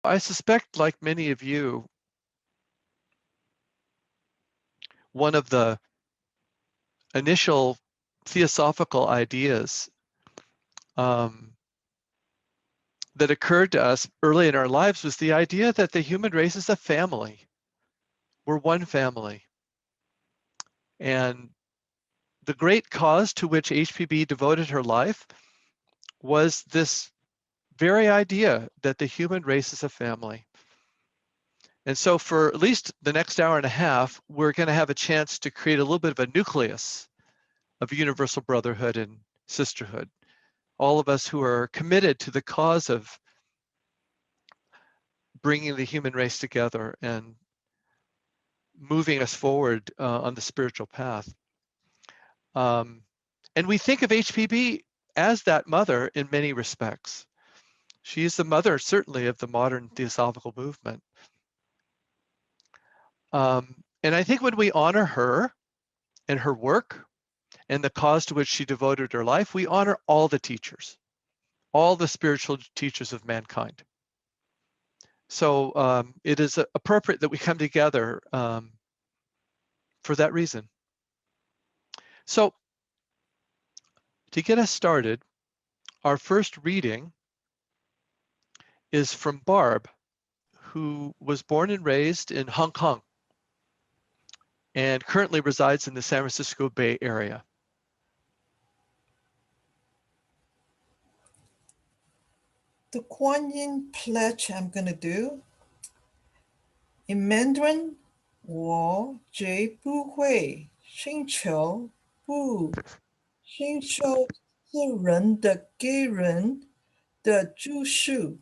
I suspect, like many of you, one of the initial theosophical ideas that occurred to us early in our lives was the idea that the human race is a family. We're one family. And the great cause to which HPB devoted her life was this very idea that the human race is a family. And so for at least the next hour and a half, we're going to have a chance to create a little bit of a nucleus of universal brotherhood and sisterhood. All of us who are committed to the cause of bringing the human race together and moving us forward on the spiritual path. And we think of HPB as that mother in many respects. She is the mother, certainly, of the modern theosophical movement. And I think when we honor her and her work and the cause to which she devoted her life, we honor all the teachers, all the spiritual teachers of mankind. So it is appropriate that we come together for that reason. So to get us started, our first reading is from Barb, who was born and raised in Hong Kong and currently resides in the San Francisco Bay Area. The Kuan Yin pledge I'm going to do. In Mandarin, 我绝不会寻求个人的给人的救赎。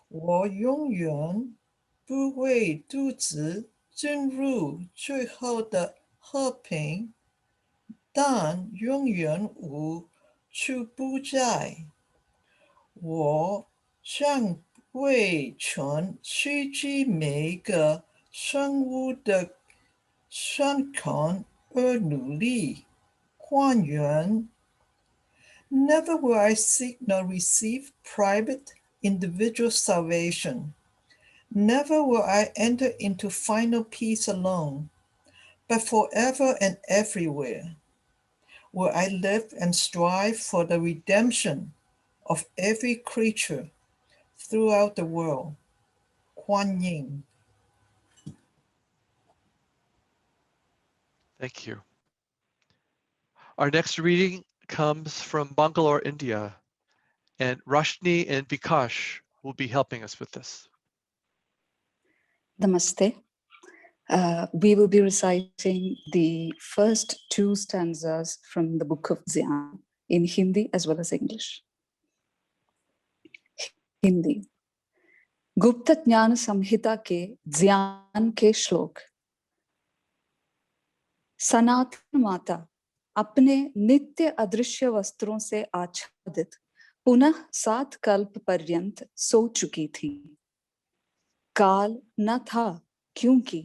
我永远不会独自进入最后的和平，但永远无处不在。我将为全世界每个生物的健康而努力。官员 Never will I seek nor receive private, individual salvation. Never will I enter into final peace alone, but forever and everywhere will I live and strive for the redemption of every creature throughout the world. Kuan Yin. Thank you. Our next reading comes from Bangalore, India, and Rashni and Vikash will be helping us with this. Namaste. We will be reciting the first two stanzas from the book of Dhyan in Hindi as well as English. Hindi. गुप्त ज्ञान संहिता के ध्यान के श्लोक। सनातन माता अपने नित्य अदृश्य वस्त्रों से आच्छादित पुनः 7 कल्प पर्यंत सो चुकी थी। काल न था क्योंकि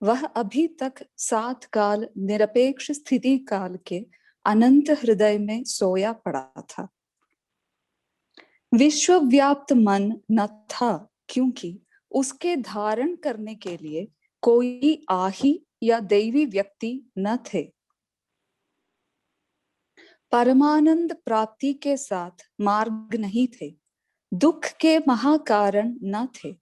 वह अभी तक 7 काल निरपेक्ष स्थिति काल के अनंत हृदय में सोया पड़ा था। विश्वव्याप्त मन न था क्योंकि उसके धारण करने के लिए कोई आही या दैवी व्यक्ति न थे। परमानंद प्राप्ति के साथ मार्ग नहीं थे। दुख के महाकारण न थे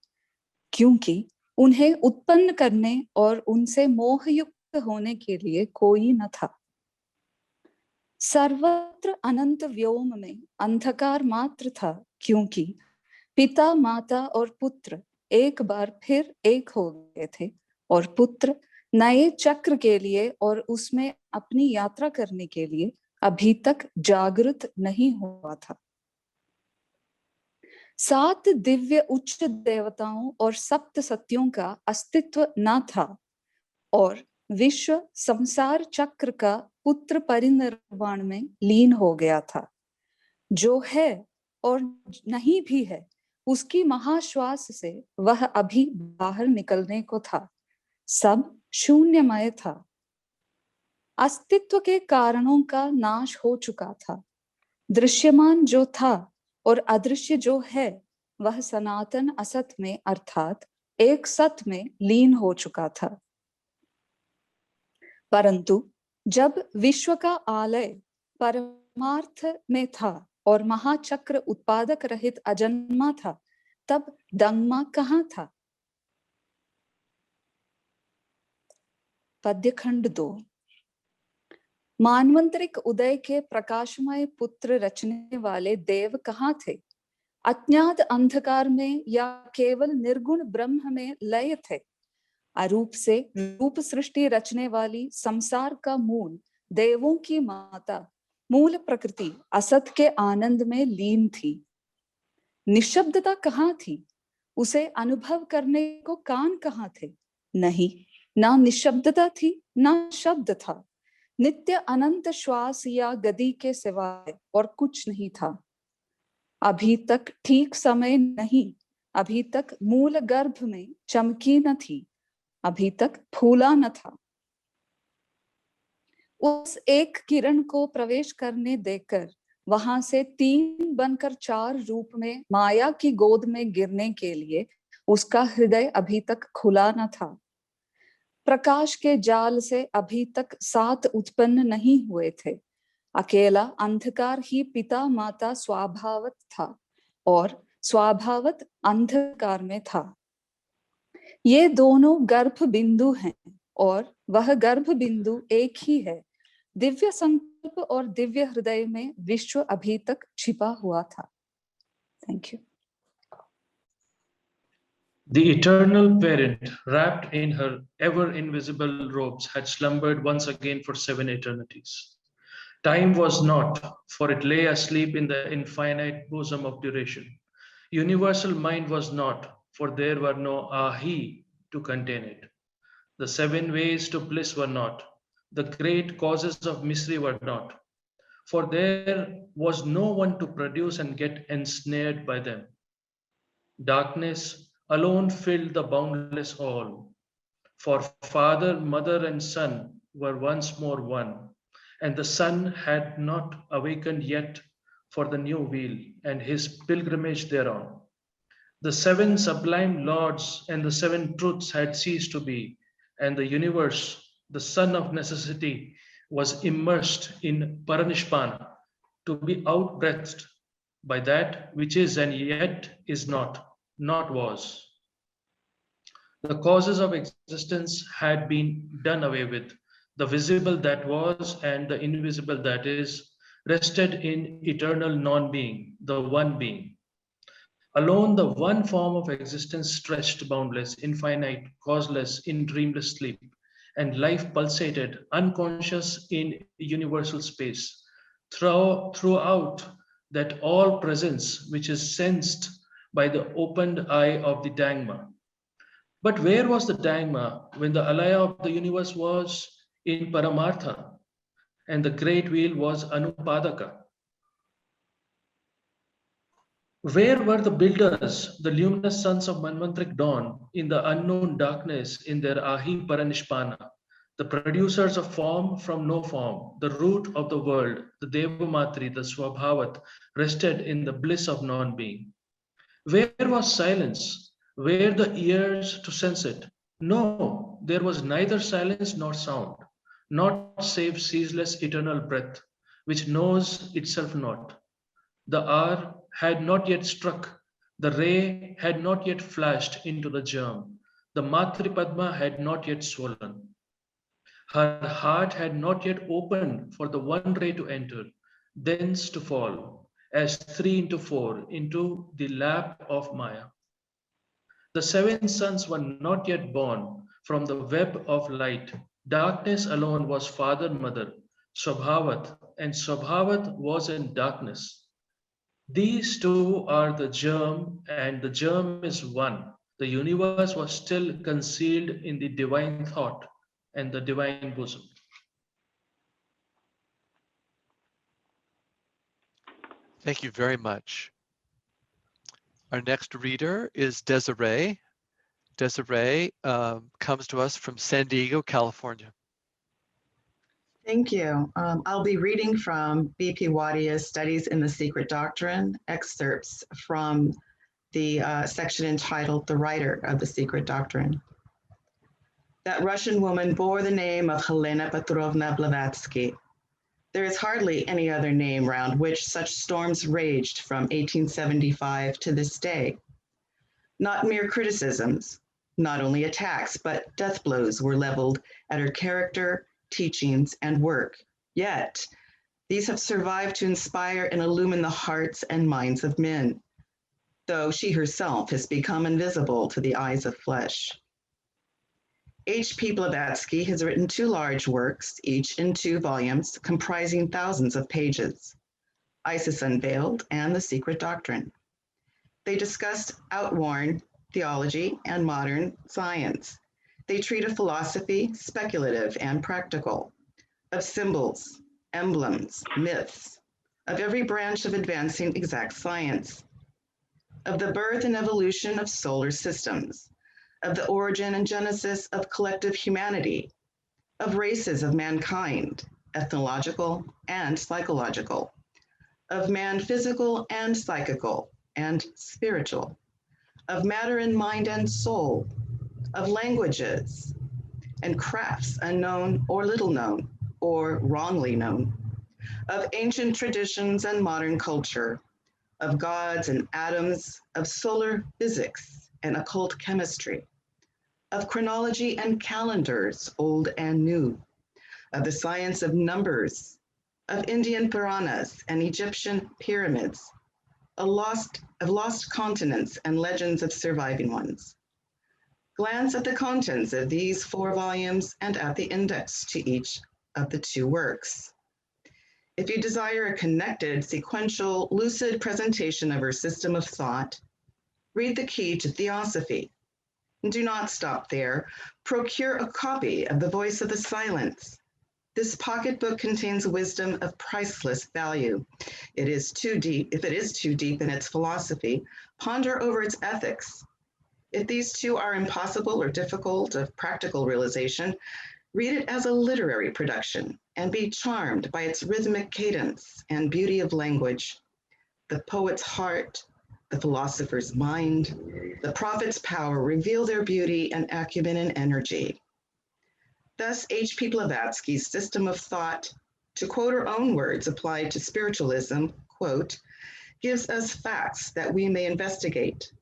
क्योंकि उन्हें उत्पन्न करने और उनसे मोहयुक्त होने के लिए कोई न था। सर्वत्र अनंत व्योम में अंधकार मात्र था क्योंकि पिता, माता और पुत्र एक बार फिर एक हो गए थे और पुत्र नए चक्र के लिए और उसमें अपनी यात्रा करने के लिए अभी तक जागृत नहीं हुआ था। 7 दिव्य उच्च देवताओं और सप्त सत्यों का अस्तित्व न था और विश्व संसार चक्र का पुत्र परिनिर्वाण में लीन हो गया था। जो है और नहीं भी है उसकी महाश्वास से वह अभी बाहर निकलने को था। सब शून्यमय था। अस्तित्व के कारणों का नाश हो चुका था। दृश्यमान जो था और अदृश्य जो है वह सनातन असत में अर्थात एक सत में लीन हो चुका था। परंतु जब विश्व का आलय परमार्थ में था और महाचक्र उत्पादक रहित अजन्मा था, तब दंगमा कहाँ था? पद्यखंड 2। मानवंतरिक उदय के प्रकाशमय पुत्र रचने वाले देव कहाँ थे? अज्ञात अंधकार में या केवल निर्गुण ब्रह्म में लय थे? अरूप से रूप सृष्टि रचने वाली संसार का मूल, देवों की माता, मूल प्रकृति असत के आनंद में लीन थी। निशब्दता कहाँ थी? उसे अनुभव करने को कान कहाँ थे? नहीं, ना निशब्दता थी ना शब्द था। नित्य अनंत श्वास या गति के सिवाय और कुछ नहीं था। अभी तक ठीक समय नहीं, अभी तक मूल गर्भ में चमकी न थी, अभी तक फूला न था। उस एक किरण को प्रवेश करने देकर वहां से 3 बनकर 4 रूप में माया की गोद में गिरने के लिए उसका हृदय अभी तक खुला न था। प्रकाश के जाल से अभी तक 7 उत्पन्न नहीं हुए थे। अकेला अंधकार ही पिता माता स्वभावत था और स्वभावत अंधकार में था। ये दोनों गर्भ बिंदु हैं और वह गर्भ बिंदु एक ही है। दिव्य संकल्प और दिव्य हृदय में विश्व अभी तक छिपा हुआ था। Thank you. The eternal parent, wrapped in her ever-invisible robes, had slumbered once again for 7 eternities. Time was not, for it lay asleep in the infinite bosom of duration. Universal mind was not, for there were no ahi to contain it. The 7 ways to bliss were not. The great causes of misery were not, for there was no one to produce and get ensnared by them. Darkness alone filled the boundless all, for father, mother, and son were once more one, and the son had not awakened yet for the new wheel and his pilgrimage thereon. The 7 sublime lords and the 7 truths had ceased to be, and the universe, the sun of necessity, was immersed in paranishpana, to be outbreathed by that which is and yet is not, not was. The causes of existence had been done away with. The visible that was and the invisible that is rested in eternal non-being, the one being. Alone, the one form of existence stretched boundless, infinite, causeless, in dreamless sleep, and life pulsated, unconscious in universal space, throughout that all presence which is sensed by the opened eye of the Dhamma. But where was the Dhamma when the alaya of the universe was in Paramartha and the great wheel was Anupadaka? Where were the builders, the luminous sons of Manvantrik dawn, in the unknown darkness in their Ahi Paranishpana, the producers of form from no form, the root of the world, the Devamatri, the Swabhavat, rested in the bliss of non-being? Where was silence? Where the ears to sense it? No, there was neither silence nor sound, not save ceaseless eternal breath, which knows itself not. The hour had not yet struck, the ray had not yet flashed into the germ, the Matri Padma had not yet swollen. Her heart had not yet opened for the one ray to enter, thence to fall, as 3 into 4, into the lap of Maya. The 7 sons were not yet born from the web of light. Darkness alone was father, mother, Swabhavat, and Swabhavat was in darkness. These two are the germ, and the germ is one. The universe was still concealed in the divine thought and the divine bosom. Thank you very much. Our next reader is Desiree. Desiree comes to us from San Diego, California. Thank you. I'll be reading from B.P. Wadia's Studies in the Secret Doctrine, excerpts from the section entitled The Writer of the Secret Doctrine. That Russian woman bore the name of Helena Petrovna Blavatsky. There is hardly any other name round which such storms raged from 1875 to this day. Not mere criticisms, not only attacks, but death blows were leveled at her character, teachings, and work. Yet, these have survived to inspire and illumine the hearts and minds of men, though she herself has become invisible to the eyes of flesh. H.P. Blavatsky has written 2 large works, each in 2 volumes, comprising thousands of pages, Isis Unveiled and The Secret Doctrine. They discuss outworn theology and modern science. They treat of philosophy, speculative and practical, of symbols, emblems, myths, of every branch of advancing exact science, of the birth and evolution of solar systems, of the origin and genesis of collective humanity, of races of mankind, ethnological and psychological, of man physical and psychical and spiritual, of matter and mind and soul, of languages and crafts unknown or little known or wrongly known, of ancient traditions and modern culture, of gods and atoms, of solar physics and occult chemistry, of chronology and calendars, old and new, of the science of numbers, of Indian Puranas and Egyptian pyramids, of lost continents and legends of surviving ones. Glance at the contents of these 4 volumes and at the index to each of the 2 works. If you desire a connected, sequential, lucid presentation of her system of thought, read The Key to Theosophy. And do not stop there. Procure a copy of The Voice of the Silence. This pocketbook contains wisdom of priceless value. If it is too deep in its philosophy, ponder over its ethics. If these 2 are impossible or difficult of practical realization, read it as a literary production and be charmed by its rhythmic cadence and beauty of language. The poet's heart, the philosopher's mind, the prophet's power reveal their beauty and acumen and energy. Thus, H.P. Blavatsky's system of thought, to quote her own words applied to spiritualism, quote, gives us facts that we may investigate,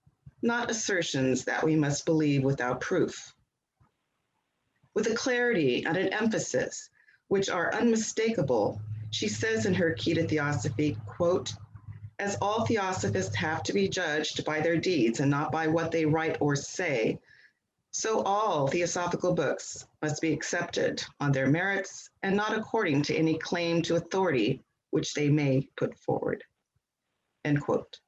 not assertions that we must believe without proof. With a clarity and an emphasis which are unmistakable, she says in her Key to Theosophy, quote, as all theosophists have to be judged by their deeds and not by what they write or say, so all theosophical books must be accepted on their merits and not according to any claim to authority which they may put forward, end quote.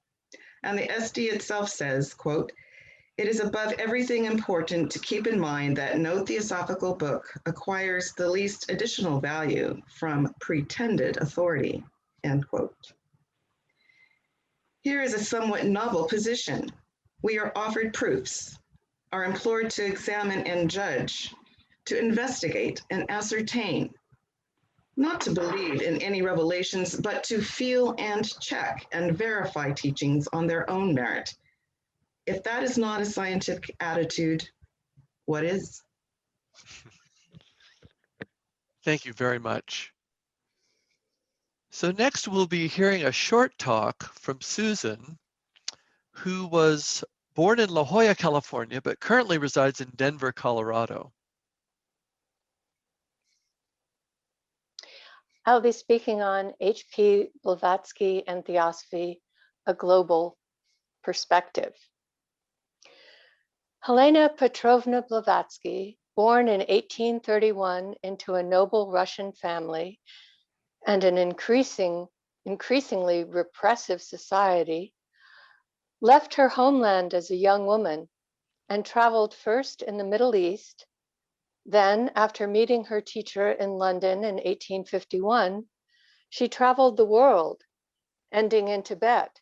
And the SD itself says, quote, it is above everything important to keep in mind that no theosophical book acquires the least additional value from pretended authority, end quote. Here is a somewhat novel position. We are offered proofs, are implored to examine and judge, to investigate and ascertain, not to believe in any revelations, but to feel and check and verify teachings on their own merit. If that is not a scientific attitude, what is? Thank you very much. So next we'll be hearing a short talk from Susan, who was born in La Jolla, California, but currently resides in Denver, Colorado. I'll be speaking on H.P. Blavatsky and Theosophy, a global perspective. Helena Petrovna Blavatsky, born in 1831 into a noble Russian family and an increasingly repressive society, left her homeland as a young woman and traveled first in the Middle East. Then, after meeting her teacher in London in 1851, she traveled the world, ending in Tibet,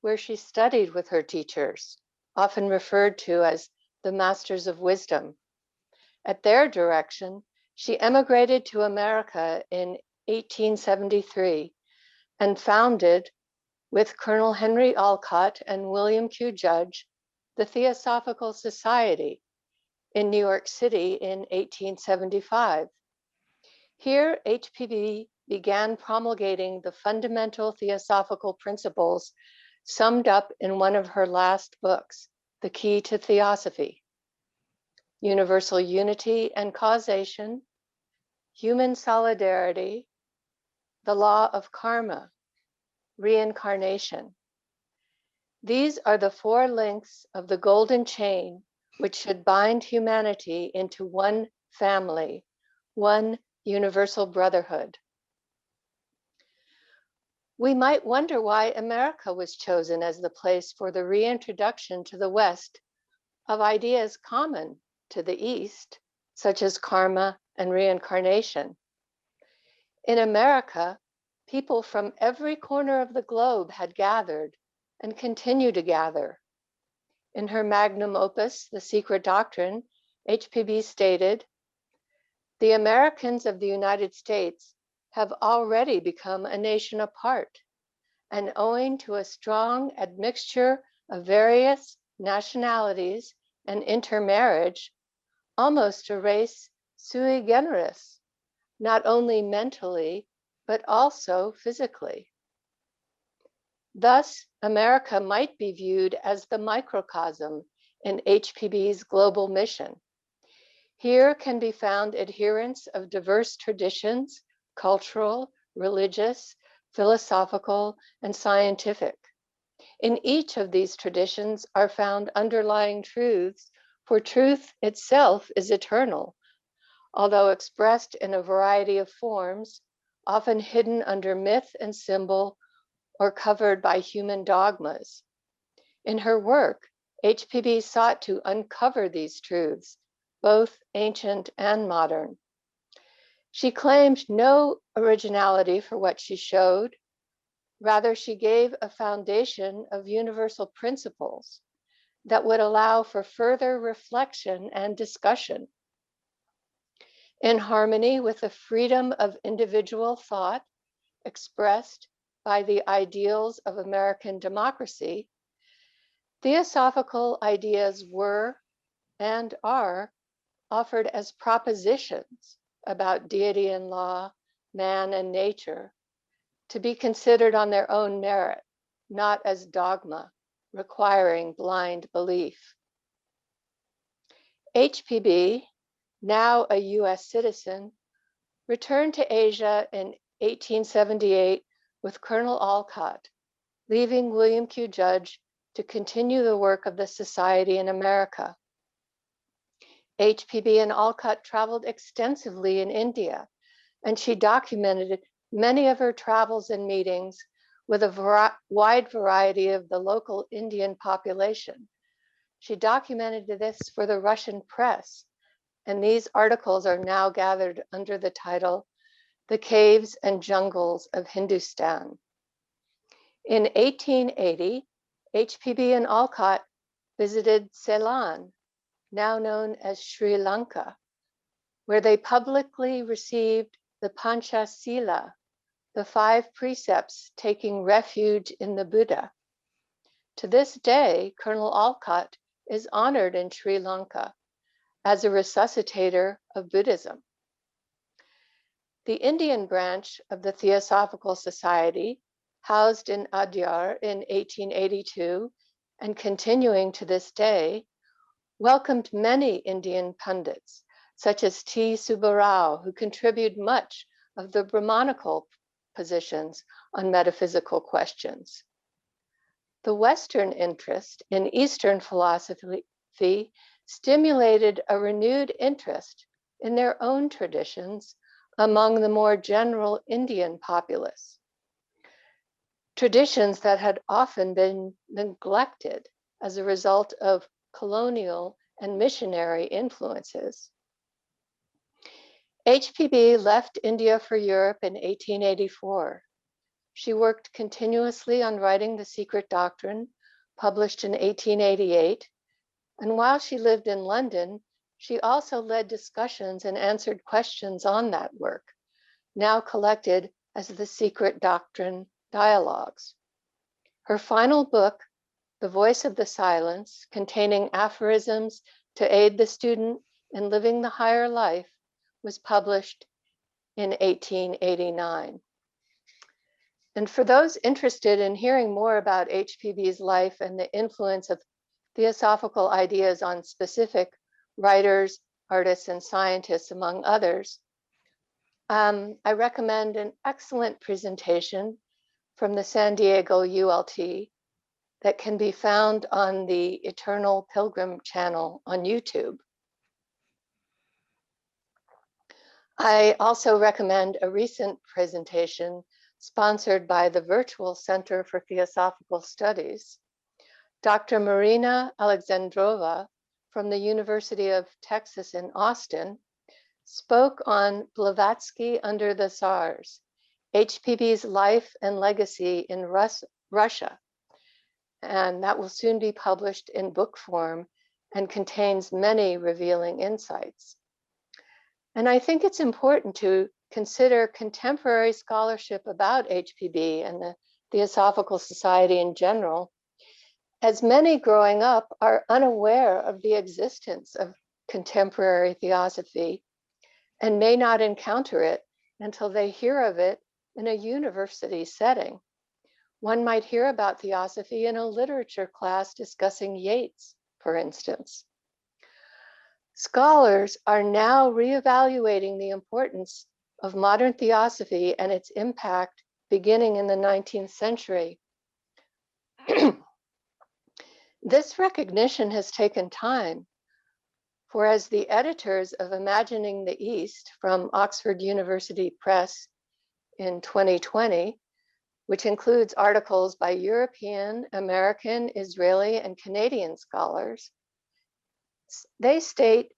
where she studied with her teachers, often referred to as the Masters of Wisdom. At their direction, she emigrated to America in 1873 and founded with Colonel Henry Alcott and William Q. Judge, the Theosophical Society in New York City in 1875. Here, HPB began promulgating the fundamental theosophical principles summed up in one of her last books, The Key to Theosophy: Universal Unity and Causation, Human Solidarity, the Law of Karma, Reincarnation. These are the 4 links of the golden chain which should bind humanity into one family, one universal brotherhood. We might wonder why America was chosen as the place for the reintroduction to the West of ideas common to the East, such as karma and reincarnation. In America, people from every corner of the globe had gathered and continue to gather. In her magnum opus, The Secret Doctrine, HPB stated, "The Americans of the United States have already become a nation apart, and owing to a strong admixture of various nationalities and intermarriage, almost a race sui generis, not only mentally, but also physically." Thus, America might be viewed as the microcosm in HPB's global mission. Here can be found adherents of diverse traditions, cultural, religious, philosophical, and scientific. In each of these traditions are found underlying truths, for truth itself is eternal, although expressed in a variety of forms, often hidden under myth and symbol or covered by human dogmas. In her work, HPB sought to uncover these truths, both ancient and modern. She claimed no originality for what she showed. Rather, she gave a foundation of universal principles that would allow for further reflection and discussion. In harmony with the freedom of individual thought expressed by the ideals of American democracy, theosophical ideas were and are offered as propositions about deity and law, man and nature, to be considered on their own merit, not as dogma requiring blind belief. HPB, now a US citizen, returned to Asia in 1878 with Colonel Alcott, leaving William Q. Judge to continue the work of the Society in America. HPB and Alcott traveled extensively in India, and she documented many of her travels and meetings with a wide variety of the local Indian population. She documented this for the Russian press, and these articles are now gathered under the title, The Caves and Jungles of Hindustan. In 1880, HPB and Alcott visited Ceylon, now known as Sri Lanka, where they publicly received the Panchasila, the 5 precepts taking refuge in the Buddha. To this day, Colonel Alcott is honored in Sri Lanka as a resuscitator of Buddhism. The Indian branch of the Theosophical Society, housed in Adyar in 1882 and continuing to this day, welcomed many Indian pundits, such as T. Subbarao, who contribute much of the Brahmanical positions on metaphysical questions. The Western interest in Eastern philosophy stimulated a renewed interest in their own traditions among the more general Indian populace, traditions that had often been neglected as a result of colonial and missionary influences. HPB left India for Europe in 1884. She worked continuously on writing The Secret Doctrine, published in 1888, and while she lived in London, she also led discussions and answered questions on that work, now collected as The Secret Doctrine Dialogues. Her final book, The Voice of the Silence, containing aphorisms to aid the student in living the higher life, was published in 1889. And for those interested in hearing more about HPB's life and the influence of theosophical ideas on specific writers, artists, and scientists, among others, I recommend an excellent presentation from the San Diego ULT that can be found on the Eternal Pilgrim channel on YouTube. I also recommend a recent presentation sponsored by the Virtual Center for Theosophical Studies. Dr. Marina Alexandrova from the University of Texas in Austin spoke on Blavatsky under the Tsars, HPB's life and legacy in Russia. And that will soon be published in book form and contains many revealing insights. And I think it's important to consider contemporary scholarship about HPB and the Theosophical Society in general, as many growing up are unaware of the existence of contemporary theosophy and may not encounter it until they hear of it in a university setting. One might hear about theosophy in a literature class discussing Yeats, for instance. Scholars are now reevaluating the importance of modern theosophy and its impact beginning in the 19th century. This recognition has taken time, for as the editors of Imagining the East from Oxford University Press in 2020, which includes articles by European, American, Israeli, and Canadian scholars, they state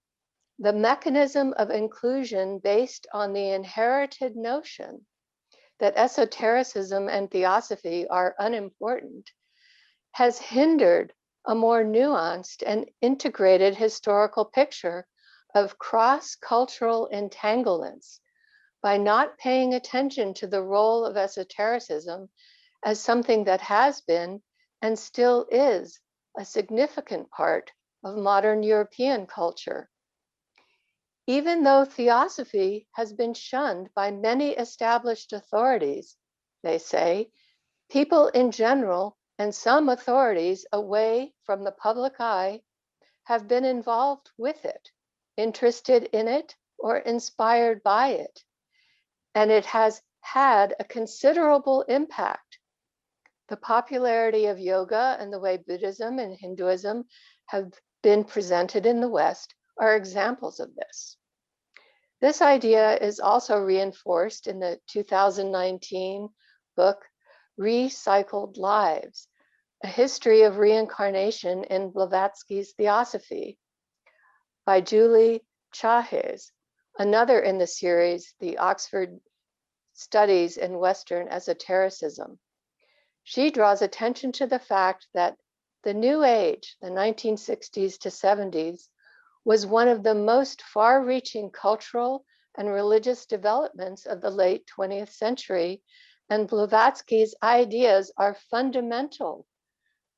the mechanism of inclusion based on the inherited notion that esotericism and theosophy are unimportant has hindered a more nuanced and integrated historical picture of cross-cultural entanglements by not paying attention to the role of esotericism as something that has been and still is a significant part of modern European culture. Even though theosophy has been shunned by many established authorities, they say, people in general and some authorities away from the public eye have been involved with it, interested in it, or inspired by it. And it has had a considerable impact. The popularity of yoga and the way Buddhism and Hinduism have been presented in the West are examples of this. This idea is also reinforced in the 2019 book, Recycled Lives, A History of Reincarnation in Blavatsky's Theosophy by Julie Chahez, another in the series, the Oxford Studies in Western Esotericism. She draws attention to the fact that the New Age, the 1960s to 70s, was one of the most far-reaching cultural and religious developments of the late 20th century, and Blavatsky's ideas are fundamental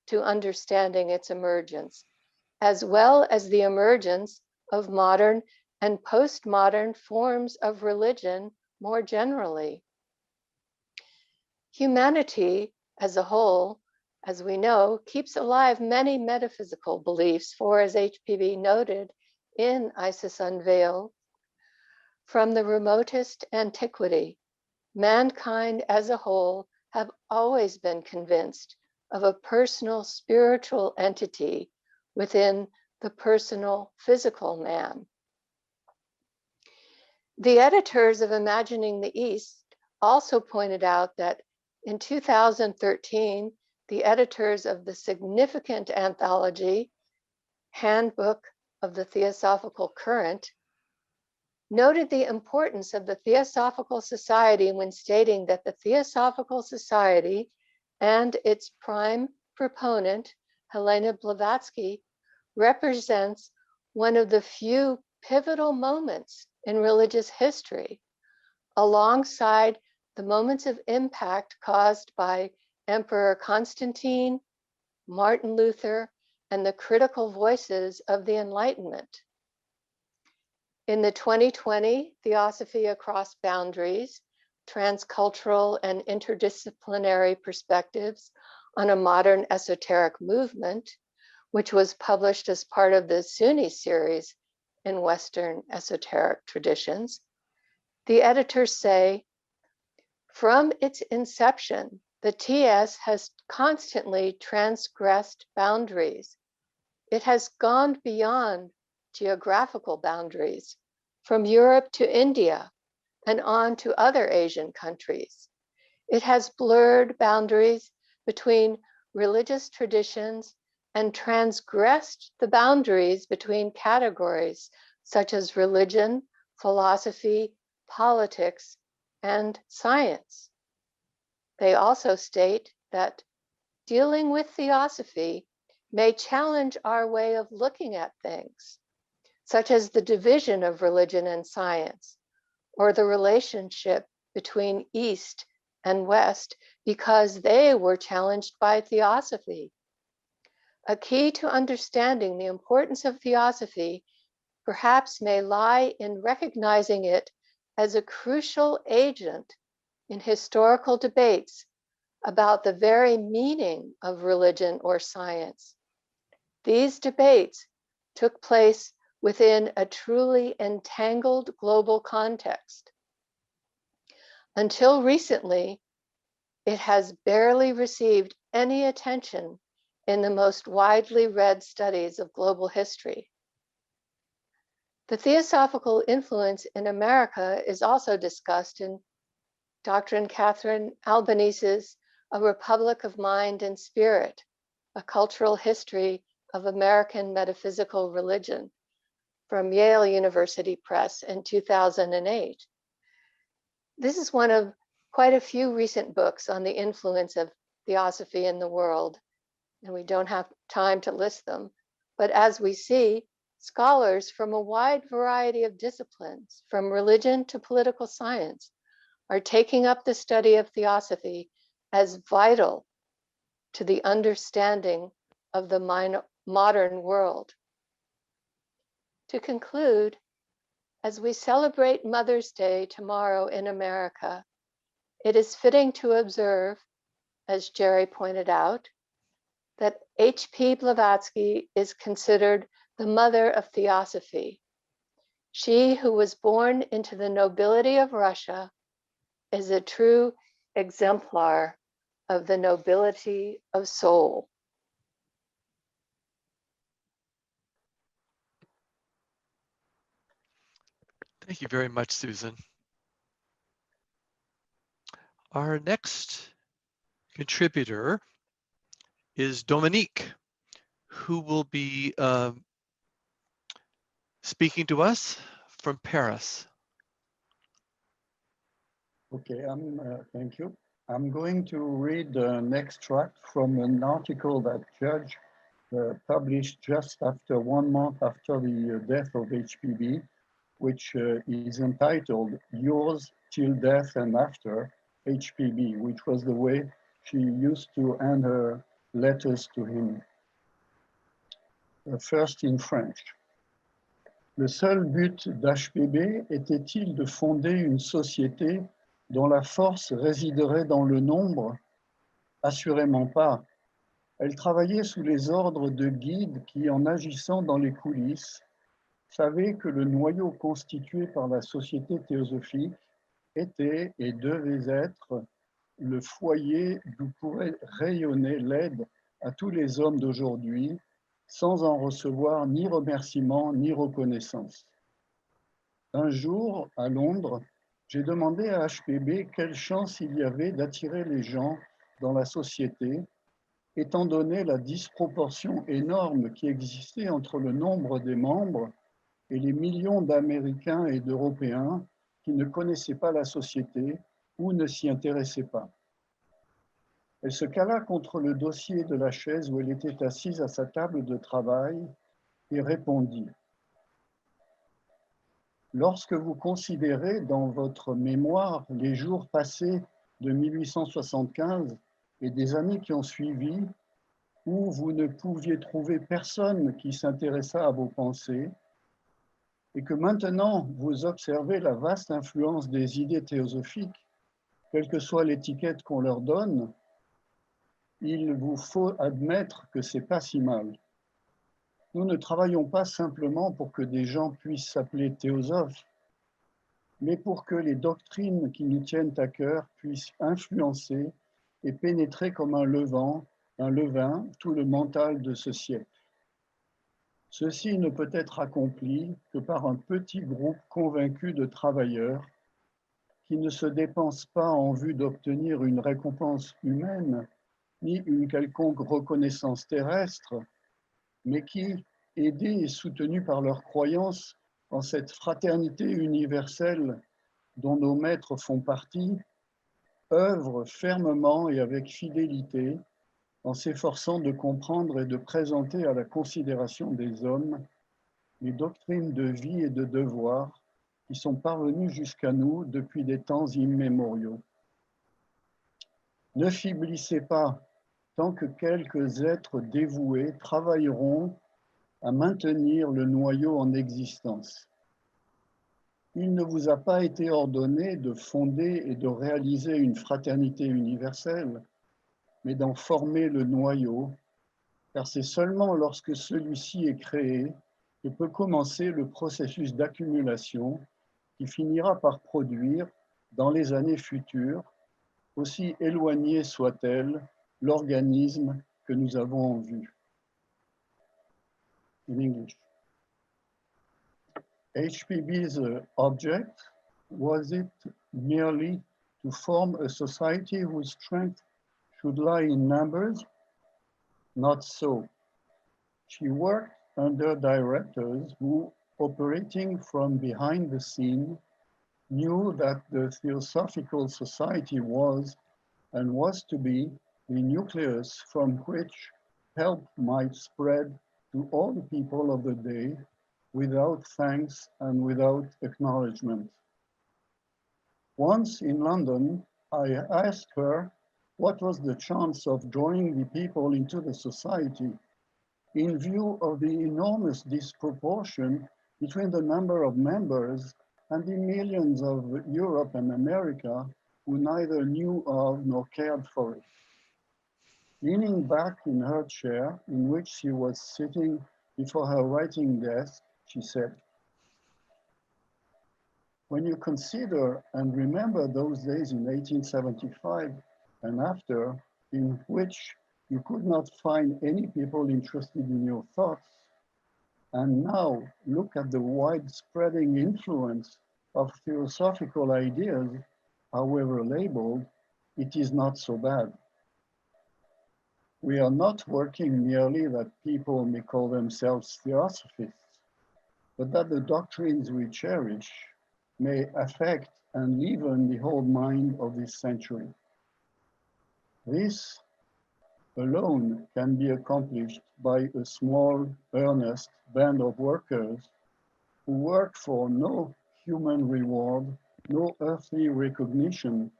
to understanding its emergence, as well as the emergence of modern and postmodern forms of religion more generally. Humanity as a whole, as we know, keeps alive many metaphysical beliefs, for as HPB noted in Isis Unveiled, from the remotest antiquity, mankind as a whole have always been convinced of a personal spiritual entity within the personal physical man. The editors of Imagining the East also pointed out that in 2013, the editors of the significant anthology, Handbook of the Theosophical Current, noted the importance of the Theosophical Society when stating that the Theosophical Society and its prime proponent, Helena Blavatsky, represents one of the few pivotal moments in religious history, alongside the moments of impact caused by Emperor Constantine, Martin Luther, and the critical voices of the Enlightenment. In the 2020 Theosophy Across Boundaries, Transcultural and Interdisciplinary Perspectives on a Modern Esoteric Movement, which was published as part of the Sunni series in Western esoteric traditions, the editors say, from its inception, the TS has constantly transgressed boundaries. It has gone beyond geographical boundaries, from Europe to India and on to other Asian countries. It has blurred boundaries between religious traditions and transgressed the boundaries between categories such as religion, philosophy, politics, and science. They also state that dealing with theosophy may challenge our way of looking at things, such as the division of religion and science, or the relationship between East and West, because they were challenged by theosophy. A key to understanding the importance of theosophy perhaps may lie in recognizing it as a crucial agent in historical debates about the very meaning of religion or science. These debates took place within a truly entangled global context. Until recently, it has barely received any attention in the most widely read studies of global history. The theosophical influence in America is also discussed in Dr. Catherine Albanese's A Republic of Mind and Spirit, A Cultural History of American Metaphysical Religion, from Yale University Press in 2008. This is one of quite a few recent books on the influence of theosophy in the world, and we don't have time to list them. But as we see, scholars from a wide variety of disciplines, from religion to political science, are taking up the study of theosophy as vital to the understanding of the modern world. To conclude, as we celebrate Mother's Day tomorrow in America, it is fitting to observe, as Jerry pointed out, that H.P. Blavatsky is considered the mother of theosophy. She who was born into the nobility of Russia is a true exemplar of the nobility of soul. Thank you very much, Susan. Our next contributor is Dominique, who will be speaking to us from Paris. Okay, thank you. I'm going to read an extract from an article that Judge published just after 1 month after the death of HPB, which is entitled Yours Till Death and After, HPB, which was the way she used to end her letters to him. First in French. Le seul but d'HPB était-il de fonder une société dont la force résiderait dans le nombre? Assurément pas. Elle travaillait sous les ordres de guides qui, en agissant dans les coulisses, savaient que le noyau constitué par la société théosophique était et devait être le foyer d'où pourrait rayonner l'aide à tous les hommes d'aujourd'hui, sans en recevoir ni remerciement ni reconnaissance. Un jour, à Londres, j'ai demandé à HPB quelle chance il y avait d'attirer les gens dans la société, étant donné la disproportion énorme qui existait entre le nombre des membres et les millions d'Américains et d'Européens qui ne connaissaient pas la société ou ne s'y intéressaient pas. Elle se cala contre le dossier de la chaise où elle était assise à sa table de travail et répondit. Lorsque vous considérez dans votre mémoire les jours passés de 1875 et des années qui ont suivi, où vous ne pouviez trouver personne qui s'intéressât à vos pensées, et que maintenant vous observez la vaste influence des idées théosophiques, quelle que soit l'étiquette qu'on leur donne, il vous faut admettre que c'est pas si mal. Nous ne travaillons pas simplement pour que des gens puissent s'appeler théosophes, mais pour que les doctrines qui nous tiennent à cœur puissent influencer et pénétrer comme un levain, tout le mental de ce siècle. Ceci ne peut être accompli que par un petit groupe convaincu de travailleurs qui ne se dépensent pas en vue d'obtenir une récompense humaine ni une quelconque reconnaissance terrestre, mais qui, aidés et soutenus par leur croyance en cette fraternité universelle dont nos maîtres font partie, œuvrent fermement et avec fidélité en s'efforçant de comprendre et de présenter à la considération des hommes les doctrines de vie et de devoir qui sont parvenues jusqu'à nous depuis des temps immémoriaux. Ne faiblissez pas tant que quelques êtres dévoués travailleront à maintenir le noyau en existence. Il ne vous a pas été ordonné de fonder et de réaliser une fraternité universelle, mais d'en former le noyau, car c'est seulement lorsque celui-ci est créé que peut commencer le processus d'accumulation qui finira par produire, dans les années futures, aussi éloigné soit-elle, l'organisme que nous avons en vue. In English. HPB's object, was it merely to form a society whose strength should lie in numbers? Not so. She worked under directors who, operating from behind the scene, knew that the Theosophical Society was and was to be the nucleus from which help might spread to all the people of the day without thanks and without acknowledgement. Once in London, I asked her what was the chance of drawing the people into the society in view of the enormous disproportion between the number of members and the millions of Europe and America who neither knew of nor cared for it. Leaning back in her chair, in which she was sitting before her writing desk, she said, "When you consider and remember those days in 1875 and after, in which you could not find any people interested in your thoughts, and now look at the widespreading influence of theosophical ideas, however labeled, it is not so bad. We are not working merely that people may call themselves theosophists, but that the doctrines we cherish may affect and leaven the whole mind of this century. This alone can be accomplished by a small, earnest band of workers who work for no human reward, no earthly recognition,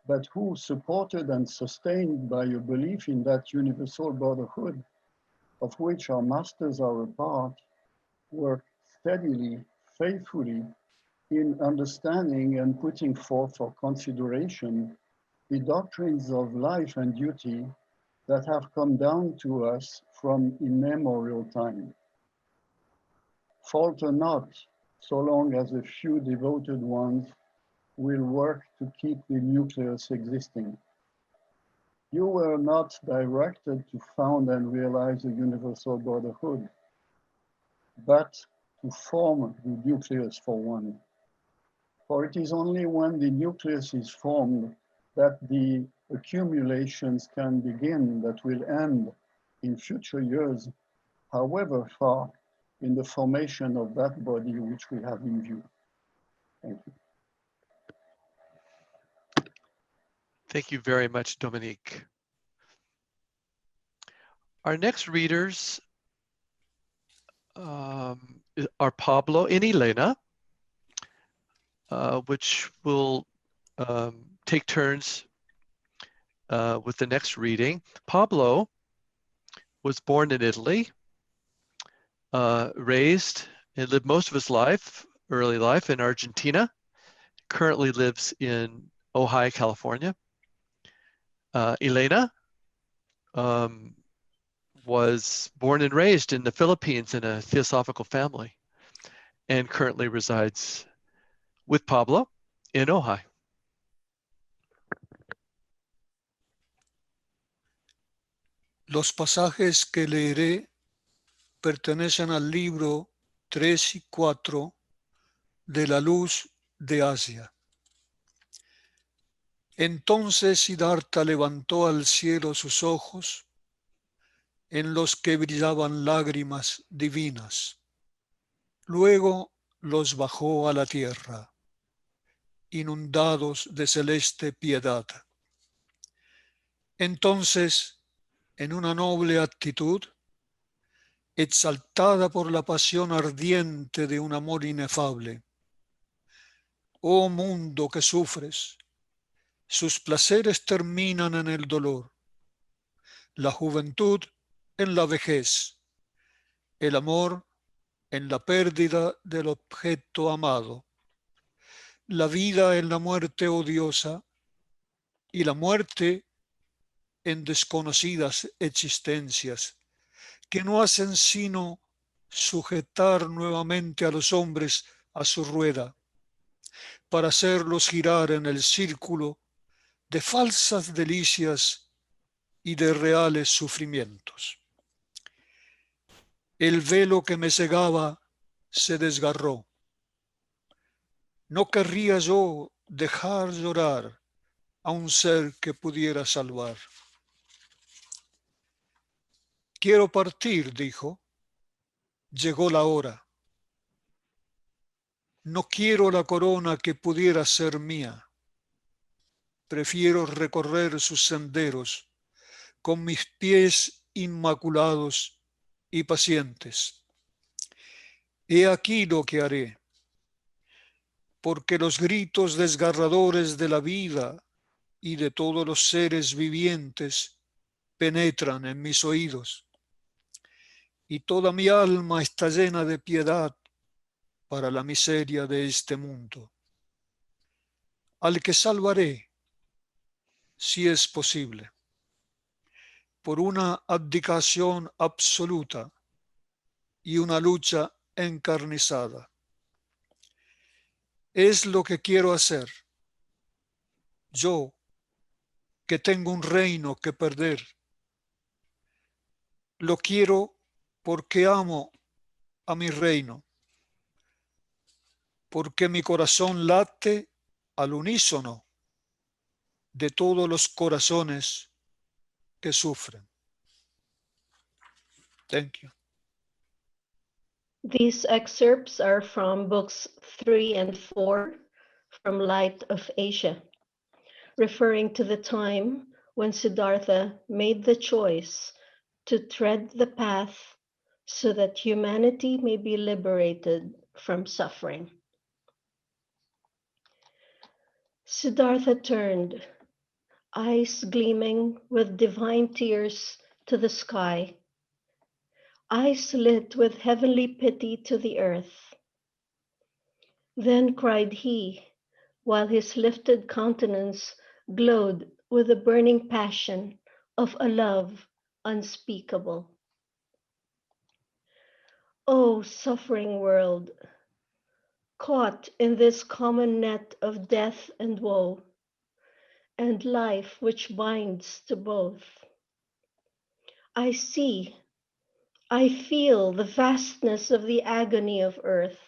but who, supported and sustained by a belief in that universal brotherhood of which our masters are a part, work steadily, faithfully, in understanding and putting forth for consideration the doctrines of life and duty that have come down to us from immemorial time. Falter not, so long as a few devoted ones will work to keep the nucleus existing. You were not directed to found and realize a universal brotherhood, but to form the nucleus for one. For it is only when the nucleus is formed that the accumulations can begin that will end in future years, however far, in the formation of that body which we have in view. Thank you. Thank you very much, Dominique. Our next readers are Pablo and Elena, which will take turns with the next reading. Pablo was born in Italy, raised and lived most of his early life in Argentina, currently lives in Ojai, California. Elena was born and raised in the Philippines in a Theosophical family and currently resides with Pablo in Ojai. Los pasajes que leeré pertenecen al libro 3 y 4 de la luz de Asia. Entonces Siddhartha levantó al cielo sus ojos, en los que brillaban lágrimas divinas. Luego los bajó a la tierra, inundados de celeste piedad. Entonces, en una noble actitud, exaltada por la pasión ardiente de un amor inefable, oh mundo que sufres, sus placeres terminan en el dolor, la juventud en la vejez, el amor en la pérdida del objeto amado, la vida en la muerte odiosa y la muerte en desconocidas existencias que no hacen sino sujetar nuevamente a los hombres a su rueda para hacerlos girar en el círculo de falsas delicias y de reales sufrimientos. El velo que me cegaba se desgarró. No querría yo dejar llorar a un ser que pudiera salvar. Quiero partir, dijo. Llegó la hora. No quiero la corona que pudiera ser mía. Prefiero recorrer sus senderos con mis pies inmaculados y pacientes. He aquí lo que haré, porque los gritos desgarradores de la vida y de todos los seres vivientes penetran en mis oídos, y toda mi alma está llena de piedad para la miseria de este mundo. Al que salvaré, si es posible, por una abdicación absoluta y una lucha encarnizada. Es lo que quiero hacer. Yo, que tengo un reino que perder, lo quiero porque amo a mi reino, porque mi corazón late al unísono de todos los corazones que sufren. Thank you. These excerpts are from books 3 and 4 from Light of Asia, referring to the time when Siddhartha made the choice to tread the path so that humanity may be liberated from suffering. Siddhartha turned, eyes gleaming with divine tears, to the sky, eyes lit with heavenly pity to the earth. Then cried he, while his lifted countenance glowed with the burning passion of a love unspeakable. O suffering world, caught in this common net of death and woe, and life which binds to both. I see, I feel the vastness of the agony of earth,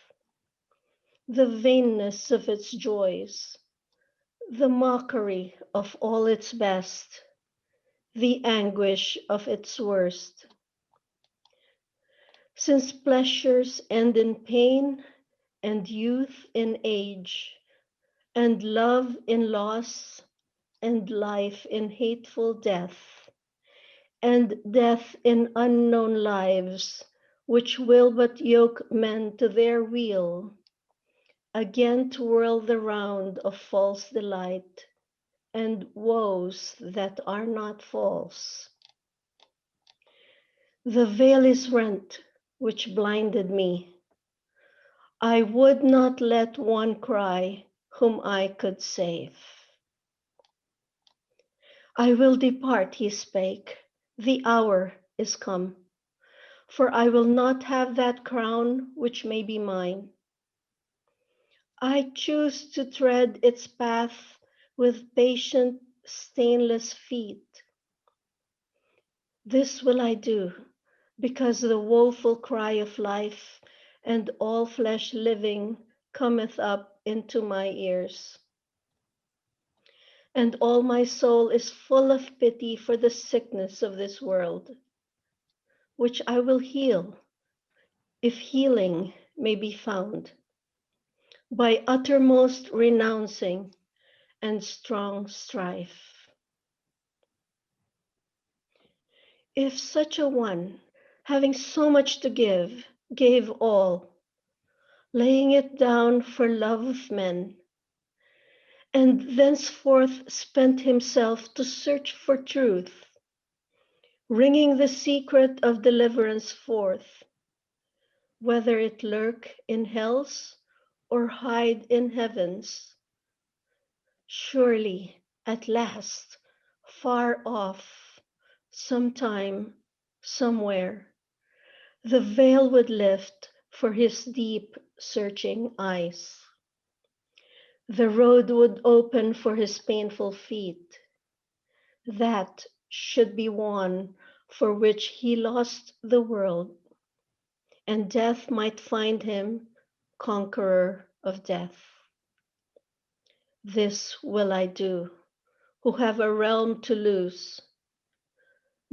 the vainness of its joys, the mockery of all its best, the anguish of its worst. Since pleasures end in pain, and youth in age, and love in loss, and life in hateful death, and death in unknown lives, which will but yoke men to their wheel, again to whirl the round of false delight, and woes that are not false. The veil is rent, which blinded me. I would not let one cry whom I could save. I will depart, he spake, the hour is come, for I will not have that crown which may be mine. I choose to tread its path with patient, stainless feet. This will I do, because the woeful cry of life and all flesh living cometh up into my ears. And all my soul is full of pity for the sickness of this world, which I will heal, if healing may be found, by uttermost renouncing and strong strife. If such a one, having so much to give, gave all, laying it down for love of men, and thenceforth spent himself to search for truth, wringing the secret of deliverance forth, whether it lurk in hells or hide in heavens, surely at last, far off, sometime, somewhere, the veil would lift for his deep searching eyes. The road would open for his painful feet. That should be won for which he lost the world, and death might find him conqueror of death. This will I do, who have a realm to lose,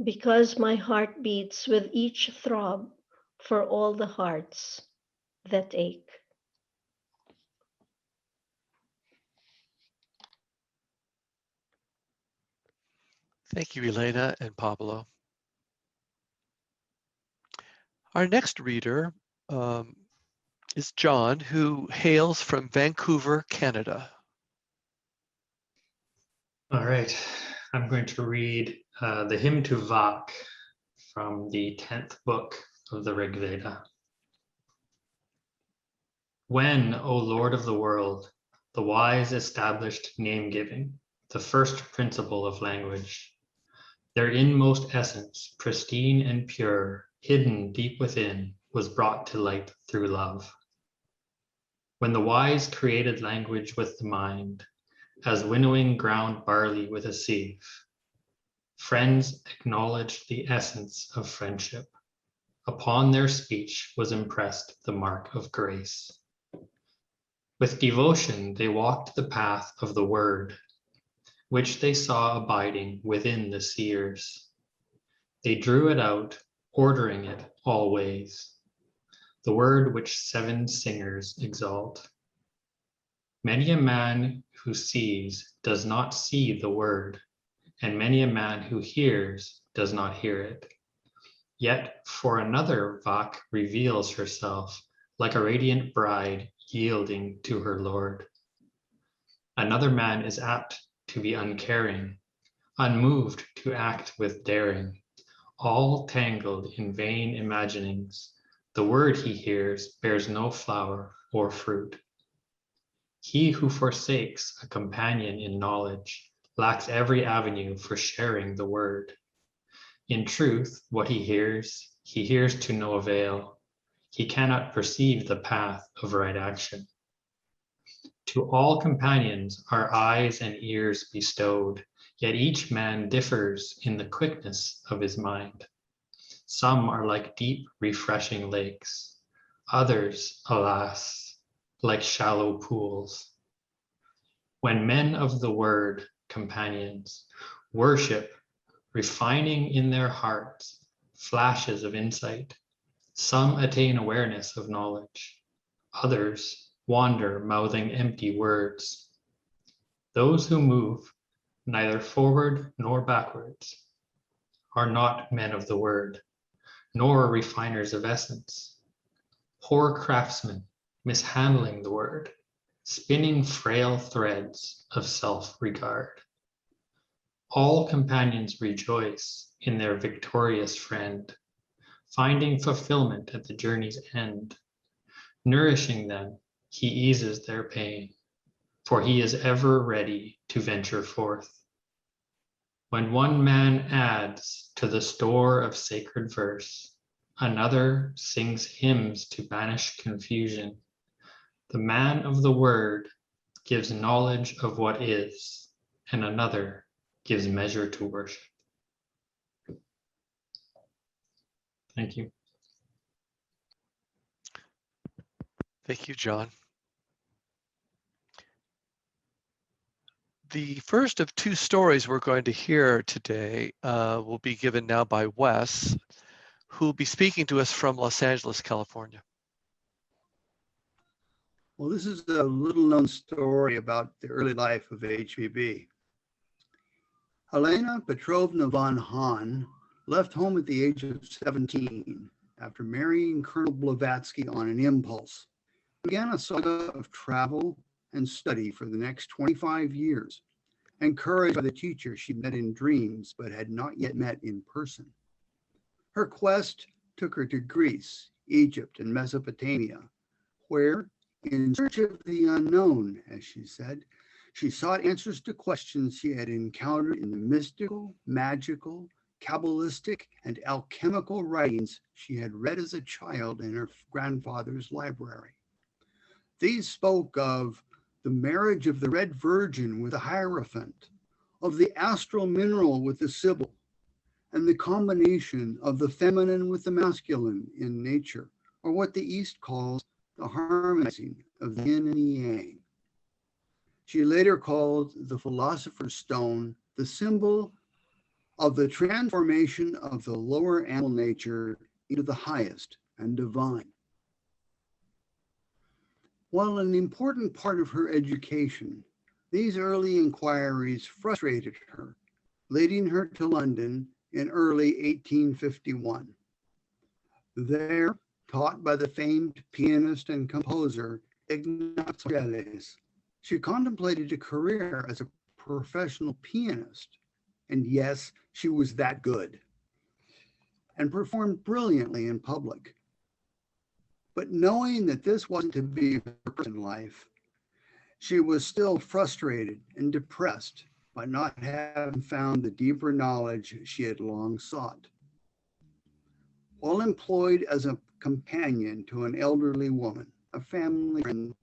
because my heart beats with each throb for all the hearts that ache. Thank you, Elena and Pablo. Our next reader is John, who hails from Vancouver, Canada. All right, I'm going to read the hymn to Vak from the 10th book of the Rig Veda. When, O Lord of the world, the wise established name-giving, the first principle of language, their inmost essence, pristine and pure, hidden deep within, was brought to light through love. When the wise created language with the mind, as winnowing ground barley with a sieve, friends acknowledged the essence of friendship. Upon their speech was impressed the mark of grace. With devotion, they walked the path of the word, which they saw abiding within the seers. They drew it out, ordering it all ways, the word which 7 singers exalt. Many a man who sees does not see the word, and many a man who hears does not hear it. Yet for another, Vak reveals herself like a radiant bride yielding to her Lord. Another man is apt to be uncaring, unmoved to act with daring, all tangled in vain imaginings. The word he hears bears no flower or fruit. He who forsakes a companion in knowledge lacks every avenue for sharing the word. In truth, what he hears to no avail. He cannot perceive the path of right action. To all companions are eyes and ears bestowed, yet each man differs in the quickness of his mind. Some are like deep, refreshing lakes, others, alas, like shallow pools. When men of the word, companions, worship, refining in their hearts flashes of insight, some attain awareness of knowledge, others wander mouthing empty words. Those who move neither forward nor backwards are not men of the word, nor refiners of essence. Poor craftsmen mishandling the word, spinning frail threads of self-regard. All companions rejoice in their victorious friend, finding fulfillment at the journey's end. Nourishing them, he eases their pain, for he is ever ready to venture forth. When one man adds to the store of sacred verse, another sings hymns to banish confusion. The man of the word gives knowledge of what is, and another gives measure to worship. Thank you. Thank you, John. The first of two stories we're going to hear today will be given now by Wes, who will be speaking to us from Los Angeles, California. Well, this is a little-known story about the early life of HPB. Helena Petrovna von Hahn left home at the age of 17 after marrying Colonel Blavatsky on an impulse. Began a saga of travel and study for the next 25 years, encouraged by the teacher she met in dreams but had not yet met in person. Her quest took her to Greece, Egypt, and Mesopotamia, where, in search of the unknown, as she said, she sought answers to questions she had encountered in the mystical, magical, Kabbalistic, and alchemical writings she had read as a child in her grandfather's library. These spoke of the marriage of the Red Virgin with the Hierophant, of the astral mineral with the Sibyl, and the combination of the feminine with the masculine in nature, or what the East calls the harmonizing of the yin and the yang. She later called the Philosopher's Stone the symbol of the transformation of the lower animal nature into the highest and divine. While an important part of her education, these early inquiries frustrated her, leading her to London in early 1851. There, taught by the famed pianist and composer Ignaz Geles, she contemplated a career as a professional pianist. And yes, she was that good, and performed brilliantly in public. But knowing that this wasn't to be her personal life, she was still frustrated and depressed by not having found the deeper knowledge she had long sought. While employed as a companion to an elderly woman, a family friend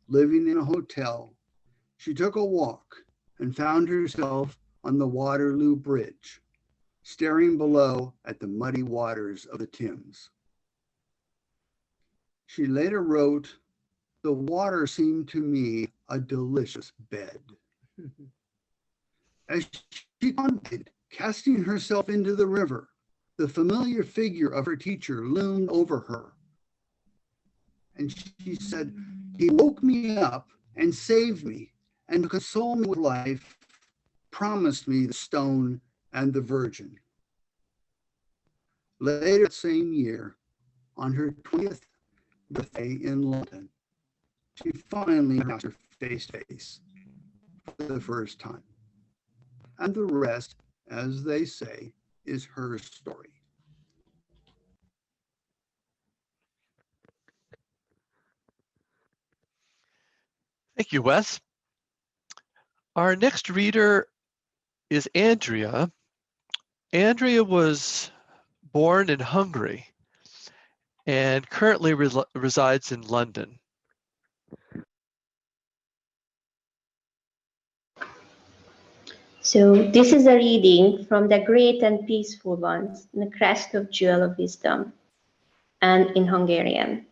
living in a hotel, she took a walk and found herself on the Waterloo Bridge, staring below at the muddy waters of the Thames. She later wrote, "The water seemed to me a delicious bed." As she contemplated casting herself into the river, the familiar figure of her teacher loomed over her. And she said, "He woke me up and saved me, and to console me with life, promised me the stone and the Virgin." Later that same year, on her 20th birthday in London, she finally met her face to face for the first time. And the rest, as they say, is her story. Thank you, Wes. Our next reader is Andrea. Andrea was born in Hungary and currently resides in London. So this is a reading from the Great and Peaceful Ones in the Crest of Jewel of Wisdom, and in Hungarian.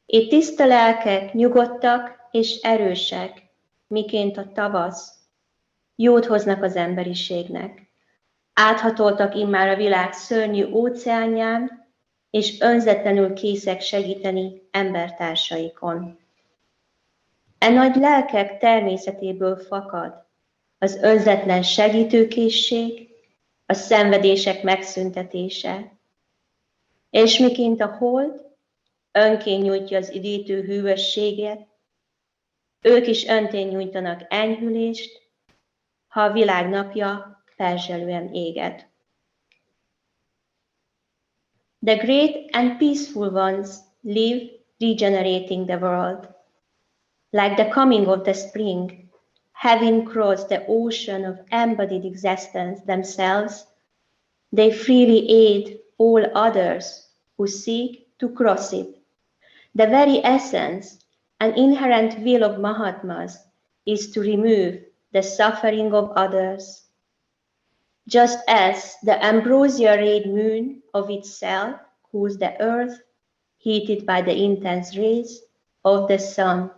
Itt tiszta lelkek, nyugodtak és erősek, miként a tavasz, jót hoznak az emberiségnek. Áthatoltak immár a világ szörnyű óceánján, és önzetlenül készek segíteni embertársaikon. E nagy lelkek természetéből fakad az önzetlen segítőkészség, a szenvedések megszüntetése, és miként a hold önként nyújtja az üdítő hűvösséget, ők is öntén nyújtanak enyhülést, ha a világ napja perzselően égett. The great and peaceful ones live regenerating the world. Like the coming of the spring, having crossed the ocean of embodied existence themselves, they freely aid all others who seek to cross it. The very essence and inherent will of Mahatmas is to remove the suffering of others. Just as the ambrosia-rayed moon of itself cools the earth, heated by the intense rays of the sun.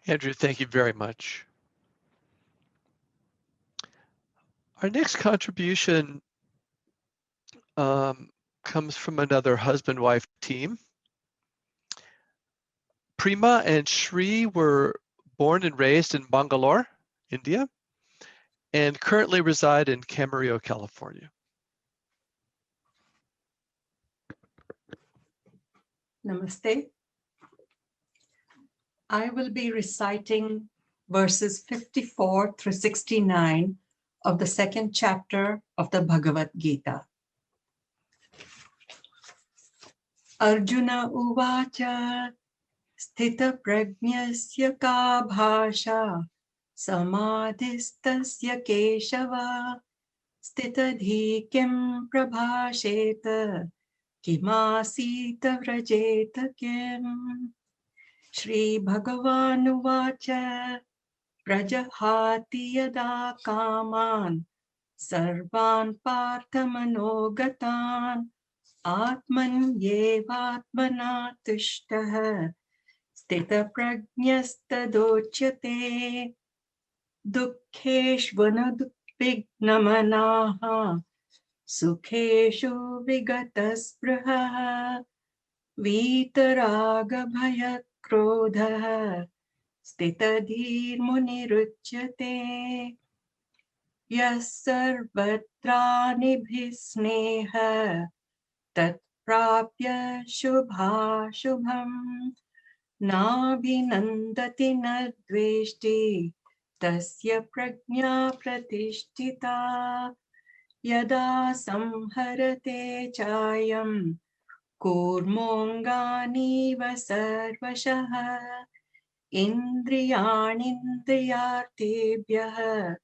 Andrew, thank you very much. Our next contribution comes from another husband-wife team. Prima and Shri were born and raised in Bangalore, India, and currently reside in Camarillo, California. Namaste. I will be reciting verses 54 through 69 of the second chapter of the Bhagavad Gita. Arjuna uvacha sthita prajnasya ka bhasha samadhistasya keshava sthitadhi kim prabhasheta kimasita vrajeta kim. Shri Bhagavan uvacha prajahati yada kaman sarvan parthamanogatan atman yevatmana tushtaha sthita prajnastadochyate dukkheshvana dukvignamanaha sukheshu vigataspraha vitaraga bhaya krodha sthitadhir muniruchyate yas sarvatrani bhisneha tat prapya shubha shubham na vinandati na dveshti tasya prajna pratishtita yada samharate chayam kurmongani vasarvashaha indriyanindriyartebhyah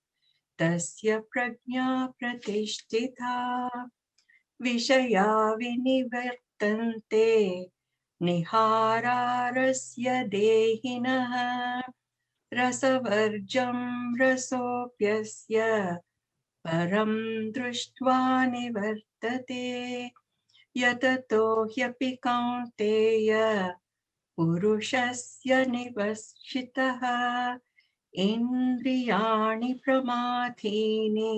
tasya prajna pratishtita vishaya vinivartante nihararasya dehinah rasavarjam rasopyasya param drushtva nivartate yatato hyapi kaunteya purushasya nivashitaha indriyani pramathini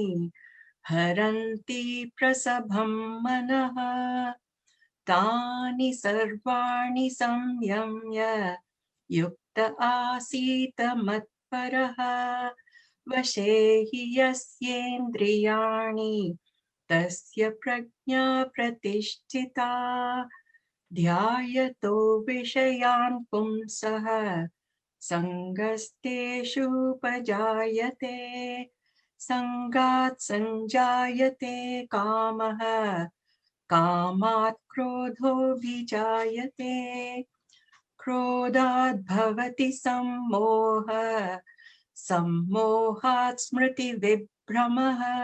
haranti prasabham manaha tani sarvani samyamya yukta asita matparaha vashehi yasyendriyani tasya prajna pratishtita dhyayato vishayan pumsaha sangasteshu pajayate sangat sanjayate kamaha kamat krodho vijayate krodhat bhavati sammoha sammohat smriti vibhramaha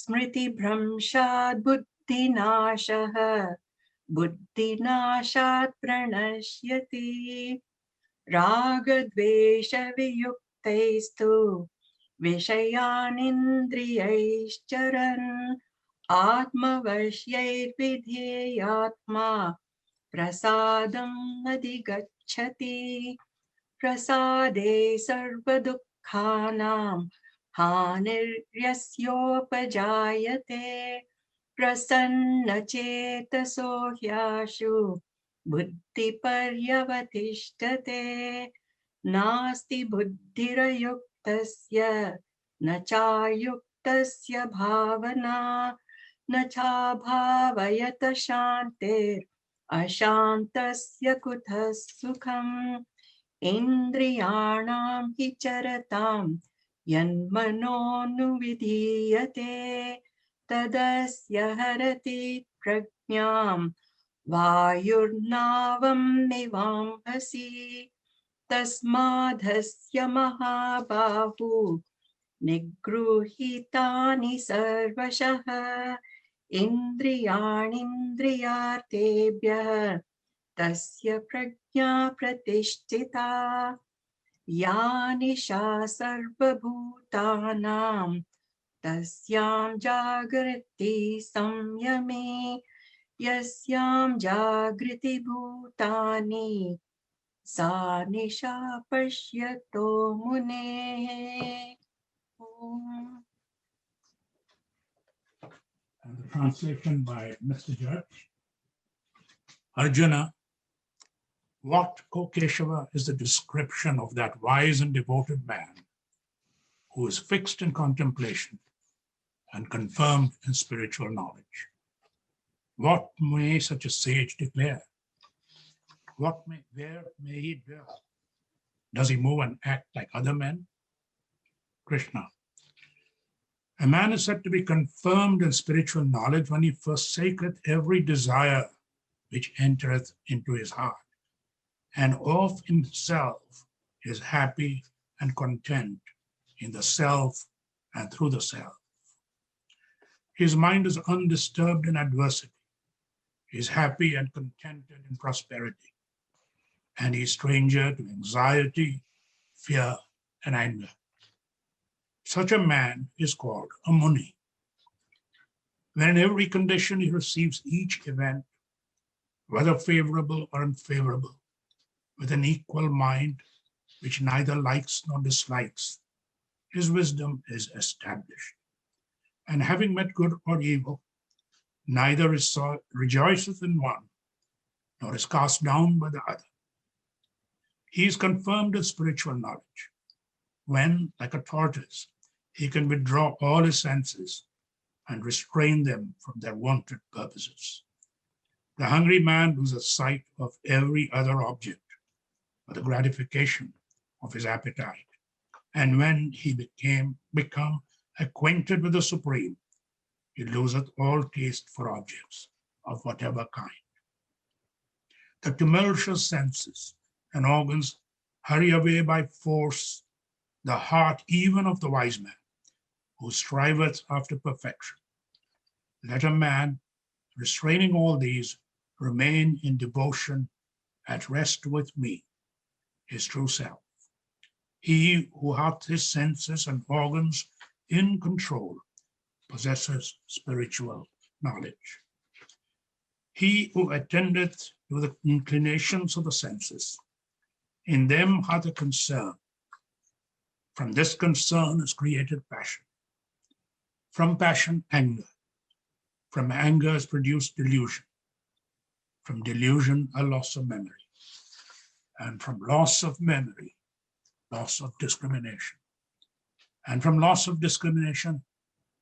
smriti bhramshad buddhinashaha buddhinashat pranashyati ragadvesha viyuktaistu vishayanindriyaischaran atmavashyait vidheyatma prasadam adhigacchati prasade sarvadukhanam haniryasyopajaayate prasannachetaso hyashu buddhi paryavatishtate nasti buddhirayuktasya nachayuktasya bhavana nacha bhavayata shantir अशान्तस्य कुतः सुखम् इन्द्रियाणां हि चरतां यन्मनोनुविधीयते तदस्य हरति प्रज्ञां वायुर्नावं निवाम्भसि तस्मादस्य महाबाहु निगृहीतानि सर्वशः इन्द्रियाणीन्द्रियार्थेभ्यः तस्य प्रज्ञा प्रतिष्ठिता या निशा सर्वभूतानां तस्यां जागृति संयमे यस्यां जागृति भूतानि सा निशा पश्यतो मुनेः. And the translation by Mr. Judge. Arjuna, what, O Keshava, is the description of that wise and devoted man who is fixed in contemplation and confirmed in spiritual knowledge? What may such a sage declare? Where may he dwell? Does he move and act like other men? Krishna. A man is said to be confirmed in spiritual knowledge when he forsaketh every desire which entereth into his heart, and of himself is happy and content in the self and through the self. His mind is undisturbed in adversity. He is happy and contented in prosperity, and he is stranger to anxiety, fear, and anger. Such a man is called a Muni. When in every condition he receives each event, whether favorable or unfavorable, with an equal mind which neither likes nor dislikes, his wisdom is established. And having met good or evil, neither rejoiceth in one, nor is cast down by the other. He is confirmed in spiritual knowledge, when, like a tortoise, he can withdraw all his senses and restrain them from their wonted purposes. The hungry man loses sight of every other object for the gratification of his appetite. And when he become acquainted with the Supreme, he loseth all taste for objects of whatever kind. The tumultuous senses and organs hurry away by force the heart even of the wise man, who striveth after perfection. Let a man, restraining all these, remain in devotion at rest with me, his true self. He who hath his senses and organs in control possesses spiritual knowledge. He who attendeth to the inclinations of the senses, in them hath a concern. From this concern is created passion. From passion, anger. From anger is produced delusion. From delusion, a loss of memory. And from loss of memory, loss of discrimination. And from loss of discrimination,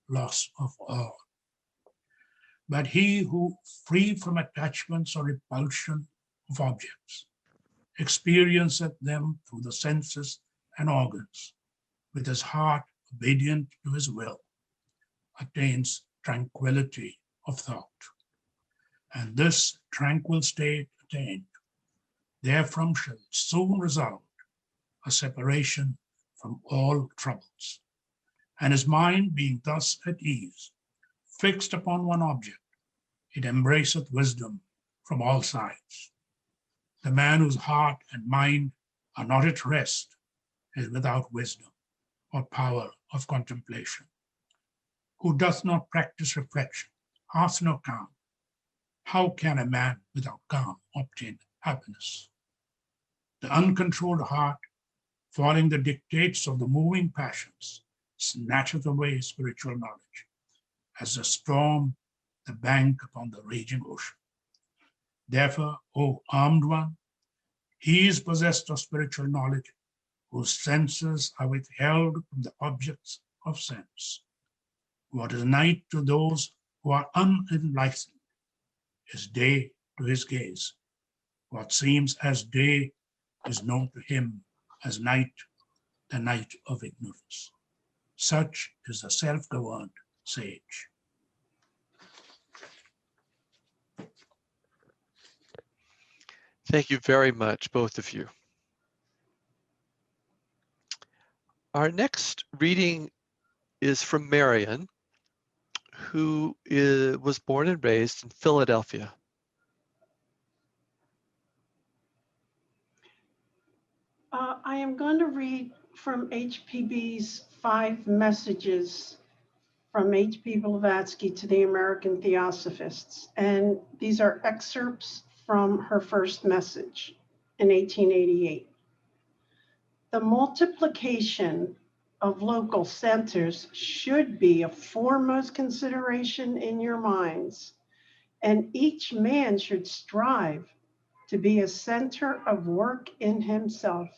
loss of all. But he who, free from attachments or repulsion of objects, experienceth them through the senses and organs, with his heart obedient to his will, attains tranquility of thought. And this tranquil state attained, therefrom shall soon result a separation from all troubles. And his mind being thus at ease, fixed upon one object, it embraceth wisdom from all sides. The man whose heart and mind are not at rest is without wisdom or power of contemplation. Who doth not practice reflection, hath no calm. How can a man without calm obtain happiness? The uncontrolled heart, following the dictates of the moving passions, snatcheth away spiritual knowledge, as a storm the bank upon the raging ocean. Therefore, O armed one, he is possessed of spiritual knowledge, whose senses are withheld from the objects of sense. What is night to those who are unenlightened is day to his gaze. What seems as day is known to him as night, the night of ignorance. Such is the self-governed sage. Thank you very much, both of you. Our next reading is from Marion, who was born and raised in Philadelphia. I am going to read from HPB's 5 messages from H.P. Blavatsky to the American Theosophists. And these are excerpts from her first message in 1888. The multiplication of local centers should be a foremost consideration in your minds, and each man should strive to be a center of work in himself.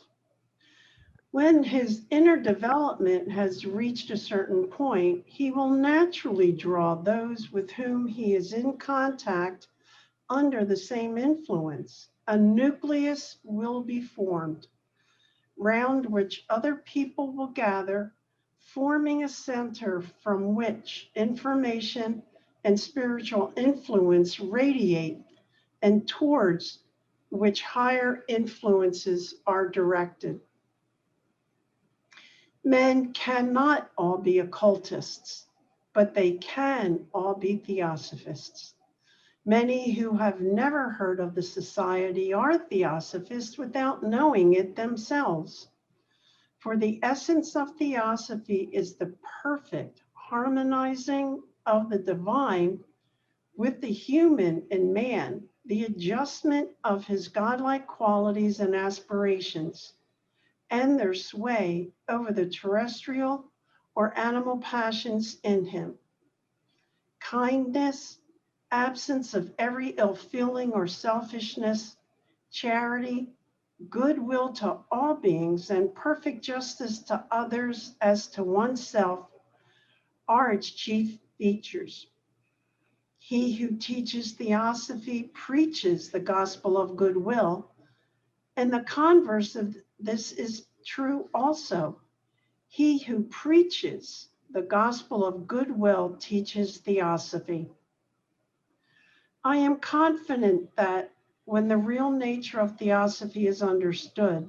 When his inner development has reached a certain point, he will naturally draw those with whom he is in contact under the same influence. A nucleus will be formed, round which other people will gather, forming a center from which information and spiritual influence radiate, and towards which higher influences are directed. Men cannot all be occultists, but they can all be theosophists. Many who have never heard of the society are theosophists without knowing it themselves. For the essence of theosophy is the perfect harmonizing of the divine with the human in man, the adjustment of his godlike qualities and aspirations, and their sway over the terrestrial or animal passions in him. Kindness, absence of every ill feeling or selfishness, charity, goodwill to all beings, and perfect justice to others as to oneself are its chief features. He who teaches theosophy preaches the gospel of goodwill, and the converse of this is true also. He who preaches the gospel of goodwill teaches theosophy. I am confident that when the real nature of theosophy is understood,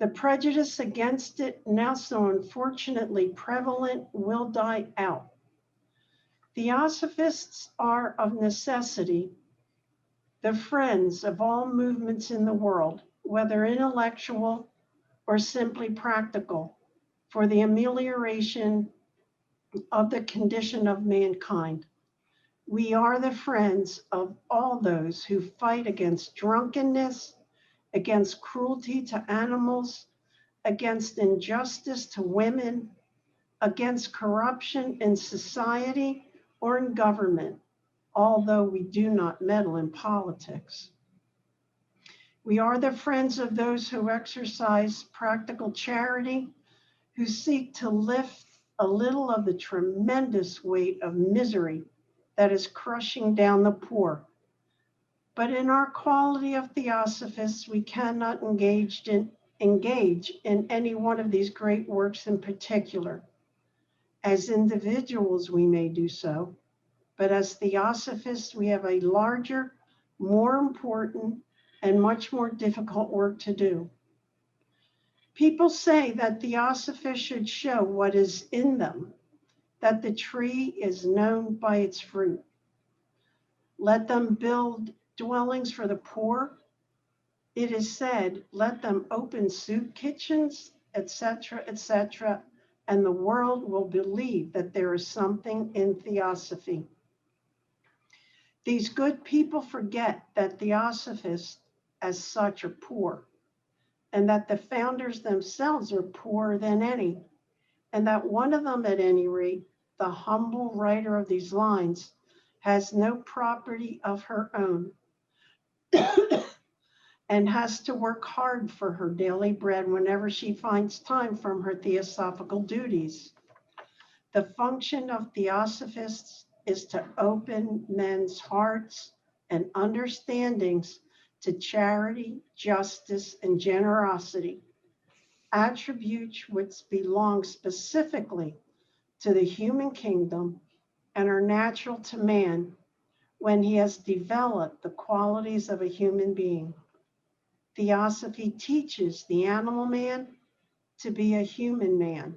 the prejudice against it, now so unfortunately prevalent, will die out. Theosophists are of necessity the friends of all movements in the world, whether intellectual or simply practical, for the amelioration of the condition of mankind. We are the friends of all those who fight against drunkenness, against cruelty to animals, against injustice to women, against corruption in society or in government, although we do not meddle in politics. We are the friends of those who exercise practical charity, who seek to lift a little of the tremendous weight of misery that is crushing down the poor. But in our quality of theosophists, we cannot engage in any one of these great works in particular. As individuals, we may do so, but as theosophists, we have a larger, more important, and much more difficult work to do. People say that theosophists should show what is in them, that the tree is known by its fruit. Let them build dwellings for the poor. It is said, let them open soup kitchens, etc., etc., and the world will believe that there is something in theosophy. These good people forget that theosophists as such are poor, and that the founders themselves are poorer than any, and that one of them, at any rate, the humble writer of these lines, has no property of her own and has to work hard for her daily bread whenever she finds time from her theosophical duties. The function of theosophists is to open men's hearts and understandings to charity, justice, and generosity, attributes which belong specifically to the human kingdom and are natural to man when he has developed the qualities of a human being. Theosophy teaches the animal man to be a human man.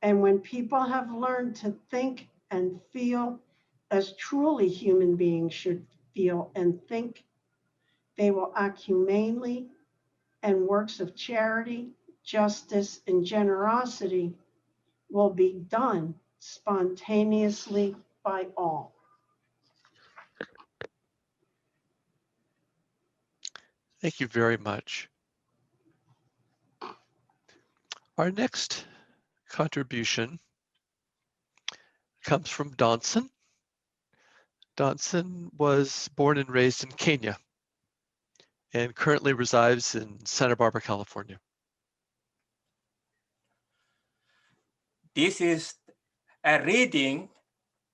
And when people have learned to think and feel as truly human beings should feel and think, they will act humanely, and works of charity, justice, and generosity will be done spontaneously by all. Thank you very much. Our next contribution comes from Donson. Donson was born and raised in Kenya and currently resides in Santa Barbara, California. This is a reading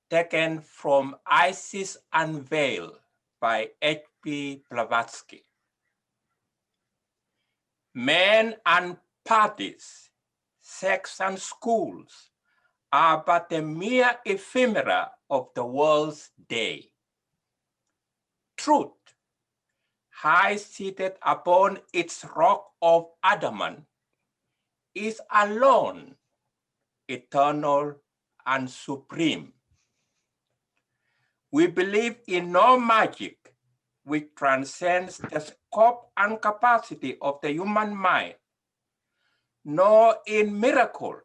taken from Isis Unveiled by H.P. Blavatsky. Men and parties, sex and schools are but a mere ephemera of the world's day. Truth, high-seated upon its rock of adamant, is alone eternal and supreme. We believe in no magic which transcends the scope and capacity of the human mind, nor in miracle,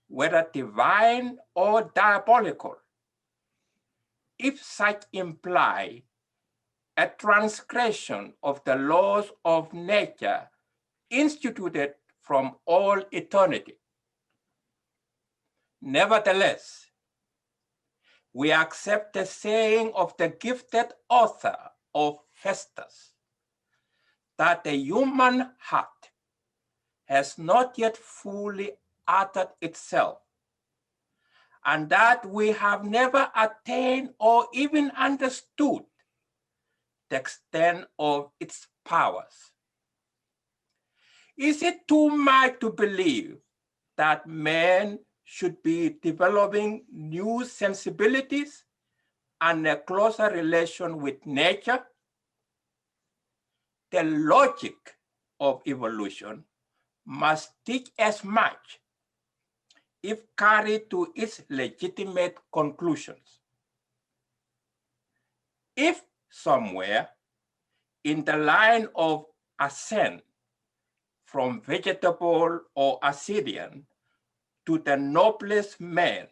whether divine or diabolical. If such imply a transgression of the laws of nature instituted from all eternity. Nevertheless, we accept the saying of the gifted author of Festus that the human heart has not yet fully uttered itself, and that we have never attained or even understood the extent of its powers. Is it too much to believe that man should be developing new sensibilities and a closer relation with nature? The logic of evolution must teach as much if carried to its legitimate conclusions. If somewhere in the line of ascent from vegetable or Assyrian to the noblest man,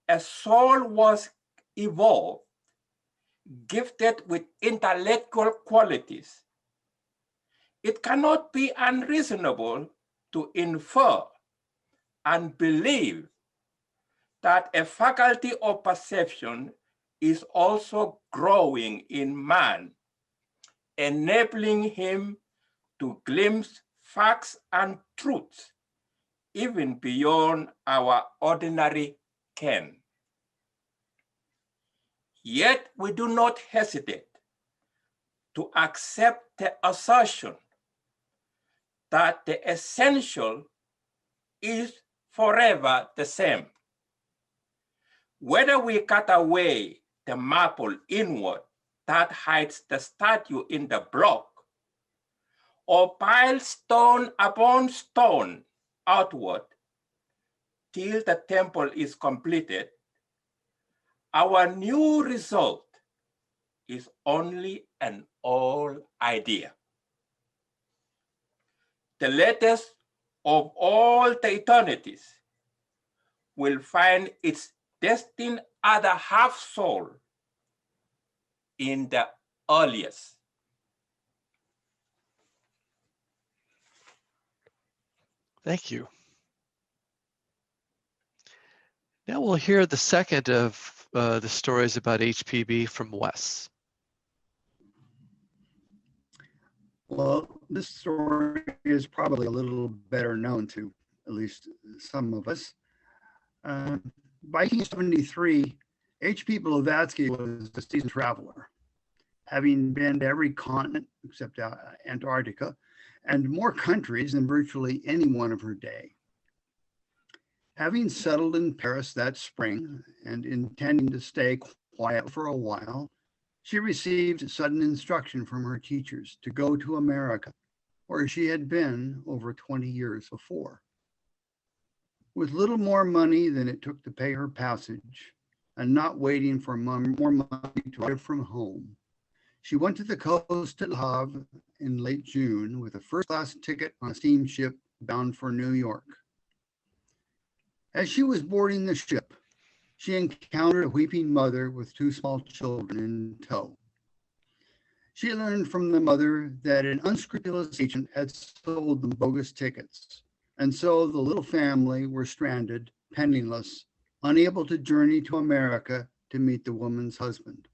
a soul was evolved, gifted with intellectual qualities, it cannot be unreasonable to infer and believe that a faculty of perception is also growing in man, enabling him to glimpse facts and truths even beyond our ordinary ken. Yet we do not hesitate to accept the assertion that the essential is forever the same. Whether we cut away the marble inward that hides the statue in the block, or pile stone upon stone outward till the temple is completed, our new result is only an old idea. The latest of all the eternities will find its destined other half soul in the earliest. Thank you. Now we'll hear the second of the stories about HPB from Wes. Well, this story is probably a little better known to at least some of us. By 1873, H.P. Blavatsky was a seasoned traveler. having been to every continent except Antarctica, and more countries than virtually anyone of her day. Having settled in Paris that spring and intending to stay quiet for a while, she received sudden instruction from her teachers to go to America, where she had been over 20 years before. With little more money than it took to pay her passage, and not waiting for more money to arrive from home, she went to the coast at Le Havre in late June with a first-class ticket on a steamship bound for New York. As she was boarding the ship, she encountered a weeping mother with two small children in tow. She learned from the mother that an unscrupulous agent had sold them bogus tickets, and so the little family were stranded, penniless, unable to journey to America to meet the woman's husband.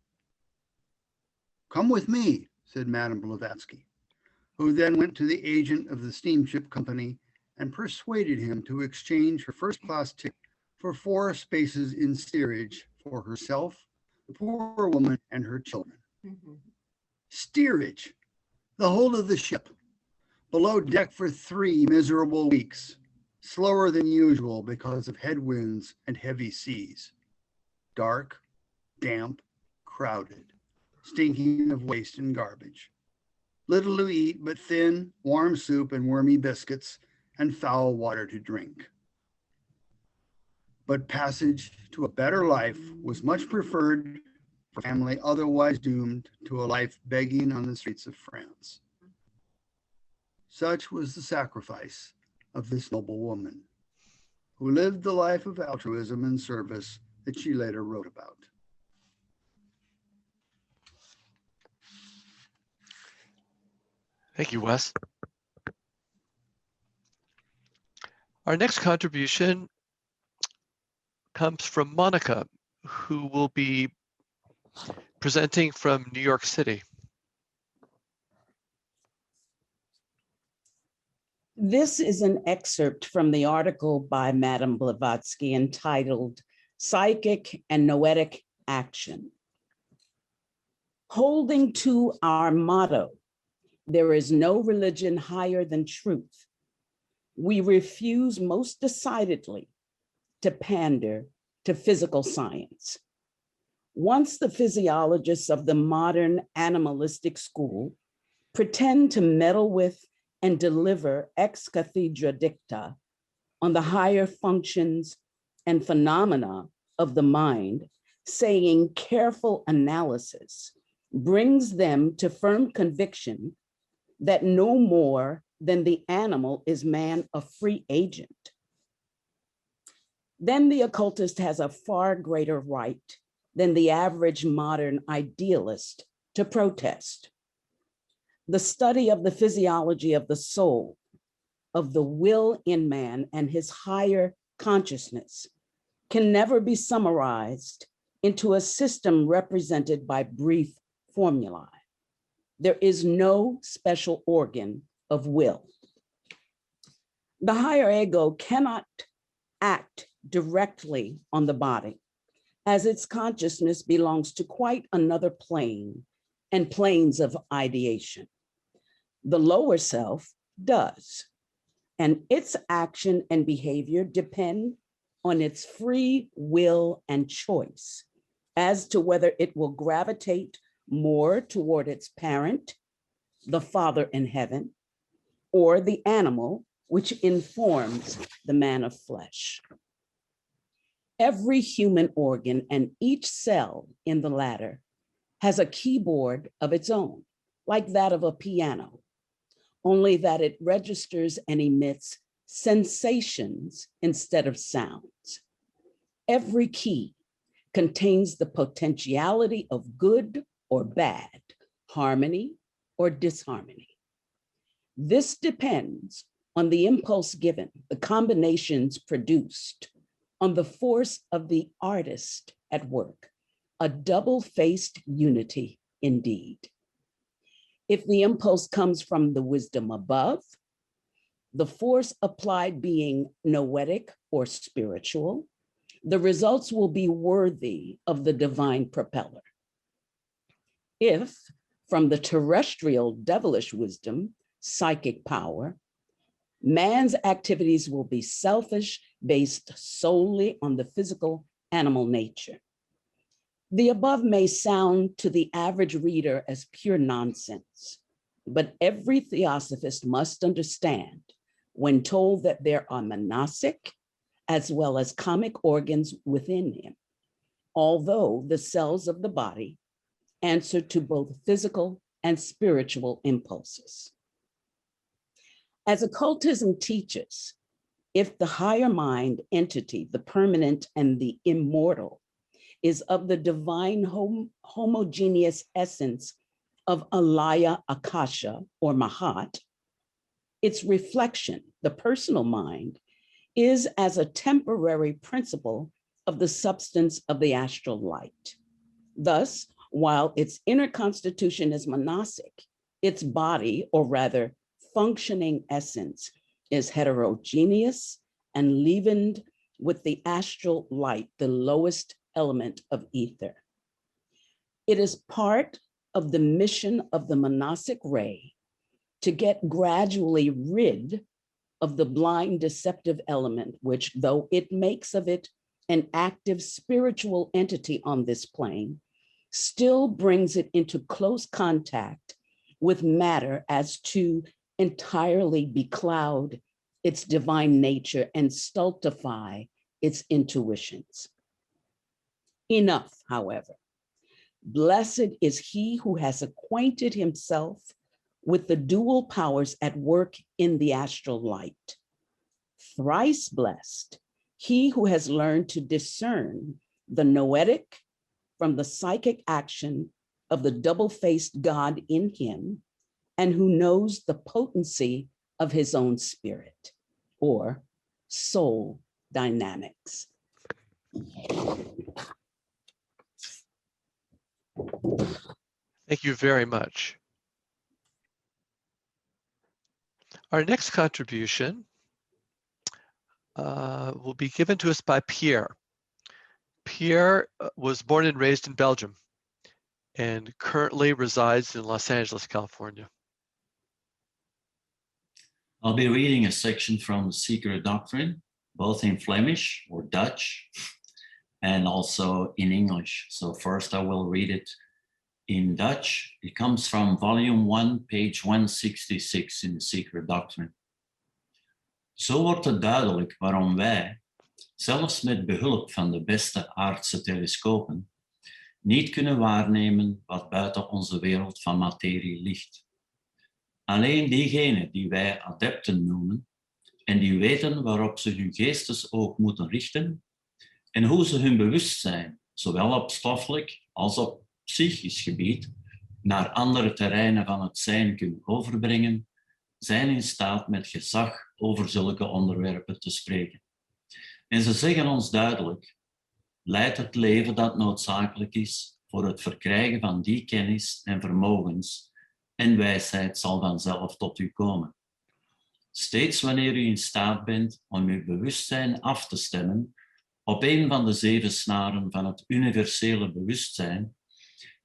"Come with me," said Madame Blavatsky, who then went to the agent of the steamship company and persuaded him to exchange her first-class ticket for 4 spaces in steerage for herself, the poor woman, and her children. Steerage, the whole of the ship, below deck for 3 miserable weeks, slower than usual because of headwinds and heavy seas. Dark, damp, crowded, stinking of waste and garbage. Little to eat but thin, warm soup and wormy biscuits, and foul water to drink. But passage to a better life was much preferred for a family otherwise doomed to a life begging on the streets of France. Such was the sacrifice of this noble woman, who lived the life of altruism and service that she later wrote about. Thank you, Wes. Our next contribution comes from Monica, who will be presenting from New York City. This is an excerpt from the article by Madame Blavatsky entitled Psychic and Noetic Action. Holding to our motto, there is no religion higher than truth, we refuse most decidedly to pander to physical science. Once the physiologists of the modern animalistic school pretend to meddle with and deliver ex cathedra dicta on the higher functions and phenomena of the mind, saying careful analysis brings them to firm conviction that no more than the animal is man a free agent. Then the occultist has a far greater right than the average modern idealist to protest. The study of the physiology of the soul, of the will in man and his higher consciousness can never be summarized into a system represented by brief formulae. There is no special organ of will. The higher ego cannot act directly on the body, as its consciousness belongs to quite another plane and planes of ideation. The lower self does, and its action and behavior depend on its free will and choice as to whether it will gravitate more toward its parent, the Father in heaven, or the animal which informs the man of flesh. Every human organ and each cell in the latter has a keyboard of its own, like that of a piano, only that it registers and emits sensations instead of sounds. Every key contains the potentiality of good or bad, harmony or disharmony. This depends on the impulse given, the combinations produced, on the force of the artist at work, a double-faced unity indeed. If the impulse comes from the wisdom above, the force applied being noetic or spiritual, the results will be worthy of the divine propeller. If from the terrestrial devilish wisdom, psychic power, man's activities will be selfish, based solely on the physical animal nature. The above may sound to the average reader as pure nonsense, but every theosophist must understand when told that there are monastic as well as comic organs within him, although the cells of the body answer to both physical and spiritual impulses. As occultism teaches, if the higher mind entity, the permanent and the immortal, is of the divine homogeneous essence of Alaya Akasha or Mahat, its reflection, the personal mind, is as a temporary principle of the substance of the astral light. Thus, while its inner constitution is monastic, its body, or rather functioning essence, is heterogeneous and leavened with the astral light, the lowest element of ether. It is part of the mission of the monastic ray to get gradually rid of the blind deceptive element, which, though it makes of it an active spiritual entity on this plane, still brings it into close contact with matter as to entirely becloud its divine nature and stultify its intuitions. Enough, however. Blessed is he who has acquainted himself with the dual powers at work in the astral light. Thrice blessed, he who has learned to discern the noetic from the psychic action of the double-faced God in him, and who knows the potency of his own spirit, or soul dynamics. Thank you very much. Our next contribution will be given to us by Pierre. Pierre was born and raised in Belgium and currently resides in Los Angeles, California. I'll be reading a section from The Secret Doctrine, both in Flemish or Dutch and also in English. So first I will read it in Dutch. It comes from volume 1, page 166 in The Secret Doctrine. Zo wordt het duidelijk waarom wij, zelfs met behulp van de beste aardse telescopen, niet kunnen waarnemen wat buiten onze wereld van materie ligt. Alleen diegenen die wij adepten noemen en die weten waarop ze hun geestesoog moeten richten en hoe ze hun bewustzijn, zowel op stoffelijk als op psychisch gebied, naar andere terreinen van het zijn kunnen overbrengen, zijn in staat met gezag over zulke onderwerpen te spreken. En ze zeggen ons duidelijk, leidt het leven dat noodzakelijk is voor het verkrijgen van die kennis en vermogens en wijsheid zal vanzelf tot u komen. Steeds wanneer u in staat bent om uw bewustzijn af te stemmen op een van de 7 snaren van het universele bewustzijn,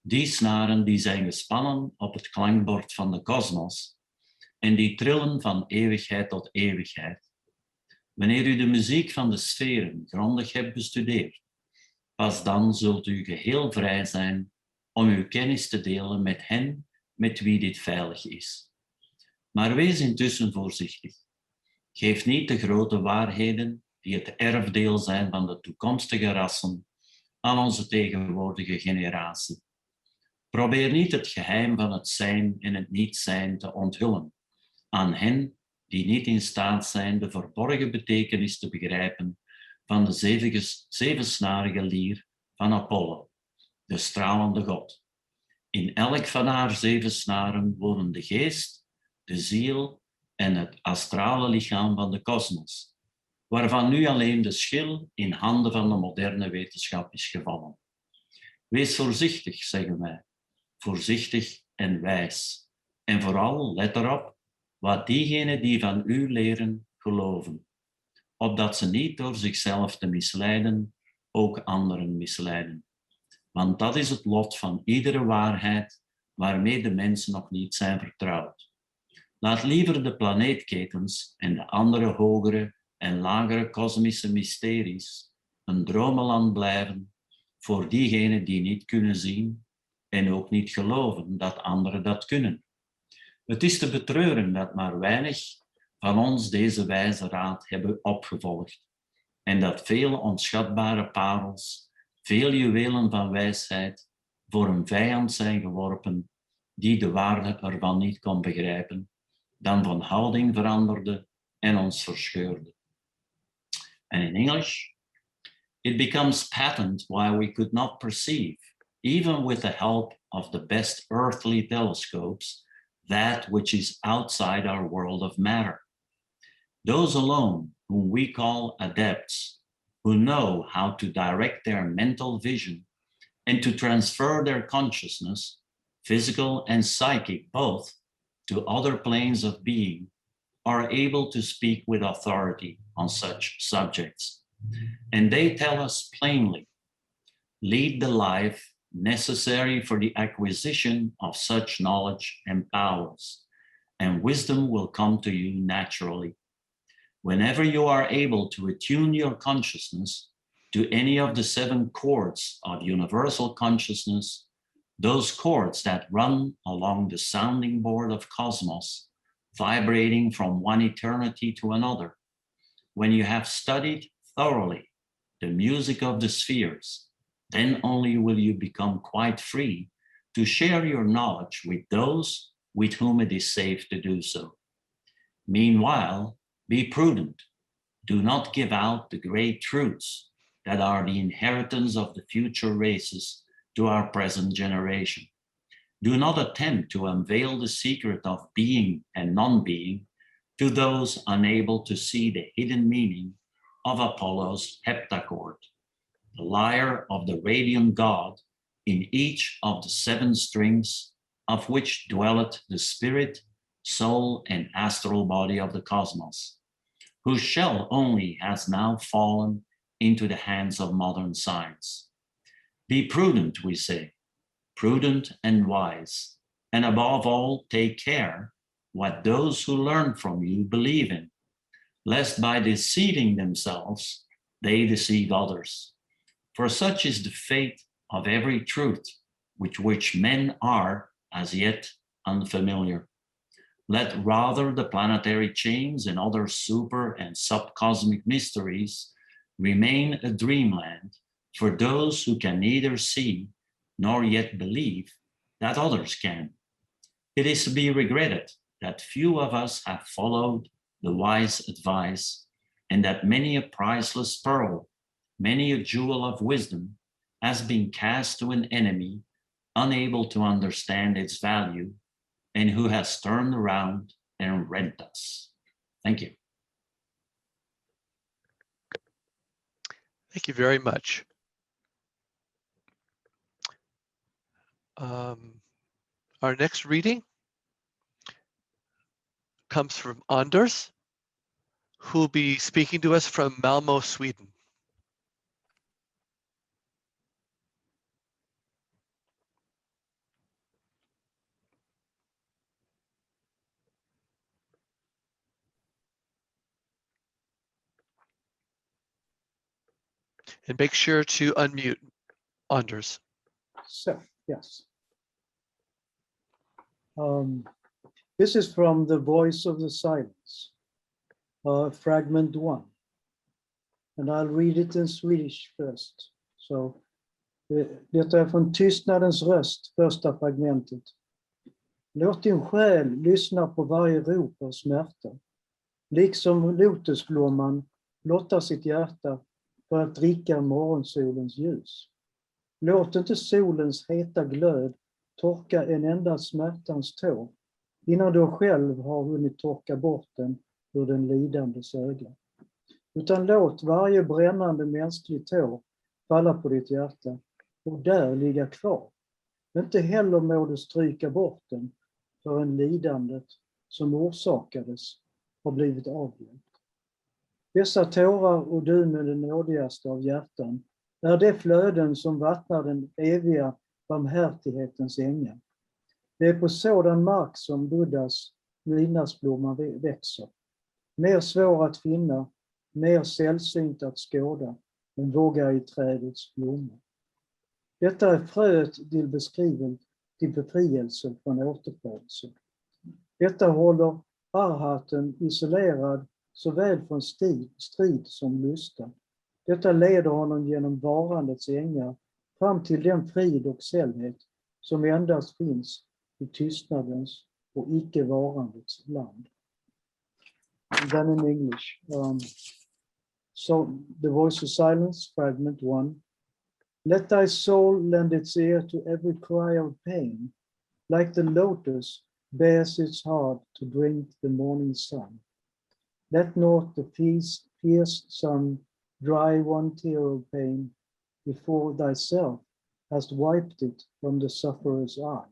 die snaren die zijn gespannen op het klankbord van de kosmos en die trillen van eeuwigheid tot eeuwigheid. Wanneer u de muziek van de sferen grondig hebt bestudeerd, pas dan zult u geheel vrij zijn om uw kennis te delen met hen met wie dit veilig is. Maar wees intussen voorzichtig. Geef niet de grote waarheden die het erfdeel zijn van de toekomstige rassen aan onze tegenwoordige generatie. Probeer niet het geheim van het zijn en het niet-zijn te onthullen aan hen die niet in staat zijn de verborgen betekenis te begrijpen van de 7-snarige lier van Apollo, de stralende god. In elk van haar 7 snaren wonen de geest, de ziel en het astrale lichaam van de kosmos, waarvan nu alleen de schil in handen van de moderne wetenschap is gevallen. Wees voorzichtig, zeggen wij, voorzichtig en wijs. En vooral let erop wat diegenen die van u leren geloven, opdat ze niet door zichzelf te misleiden ook anderen misleiden. Want dat is het lot van iedere waarheid waarmee de mensen nog niet zijn vertrouwd. Laat liever de planeetketens en de andere hogere en lagere kosmische mysteries een dromenland blijven voor diegenen die niet kunnen zien en ook niet geloven dat anderen dat kunnen. Het is te betreuren dat maar weinig van ons deze wijze raad hebben opgevolgd en dat vele onschatbare parels, veel juwelen van wijsheid voor een vijand zijn geworpen die de waarde ervan niet kon begrijpen, dan van houding veranderde en ons verscheurde. And in English, it becomes patent why we could not perceive, even with the help of the best earthly telescopes, that which is outside our world of matter. Those alone whom we call adepts, who know how to direct their mental vision and to transfer their consciousness, physical and psychic both, to other planes of being, are able to speak with authority on such subjects. And they tell us plainly, lead the life necessary for the acquisition of such knowledge and powers, and wisdom will come to you naturally. Whenever you are able to attune your consciousness to any of the 7 chords of universal consciousness, those chords that run along the sounding board of cosmos, vibrating from one eternity to another, when you have studied thoroughly the music of the spheres, then only will you become quite free to share your knowledge with those with whom it is safe to do so. Meanwhile, be prudent. Do not give out the great truths that are the inheritance of the future races to our present generation. Do not attempt to unveil the secret of being and non-being to those unable to see the hidden meaning of Apollo's heptachord, the lyre of the radiant god in each of the 7 strings of which dwelleth the spirit, soul, and astral body of the cosmos, whose shell only has now fallen into the hands of modern science. Be prudent, we say, prudent and wise, and above all, take care what those who learn from you believe in, lest by deceiving themselves, they deceive others. For such is the fate of every truth with which men are as yet unfamiliar. Let rather the planetary chains and other super and subcosmic mysteries remain a dreamland for those who can neither see nor yet believe that others can. It is to be regretted that few of us have followed the wise advice, and that many a priceless pearl, many a jewel of wisdom has been cast to an enemy unable to understand its value, and who has turned around and rent us. Thank you. Thank you very much. Our next reading comes from Anders, who will be speaking to us from Malmö, Sweden. And make sure to unmute Anders. So, yes. This is from The Voice of the Silence, fragment 1. And I'll read it in Swedish first. So, detta är från Tystnadens röst, första fragmentet. Låt din själ lyssna på varje rop av smärta. Liksom lotusblomman blottar sitt hjärta för att dricka morgonsolens ljus. Låt inte solens heta glöd torka en enda smärtans tår, innan du själv har hunnit torka bort den ur den lidandes öga. Utan låt varje brännande mänsklig tår falla på ditt hjärta och där ligga kvar. Inte heller må du stryka bort den förrän lidandet som orsakades har blivit avhjälpt. Dessa tårar och du med den nådigaste av hjärtan är det flöden som vattnar den eviga barmhärtighetens ängar. Det är på sådan mark som Buddhas midnattsblomma växer. Mer svår att finna, mer sällsynt att skåda än vågar i trädets blommor. Detta är fröet till befrielse från återfödelse. Detta håller arhaten isolerad såväl från strid som lusta. Detta leder honom genom varandets ängar fram till den frid och sällhet som endast finns i tystnadens och icke-varandets land. And then in English. So the voice of silence, fragment 1. Let thy soul lend its ear to every cry of pain, like the lotus bears its heart to drink the morning sun. Let not the fierce sun dry one tear of pain before thyself hast wiped it from the sufferer's eye.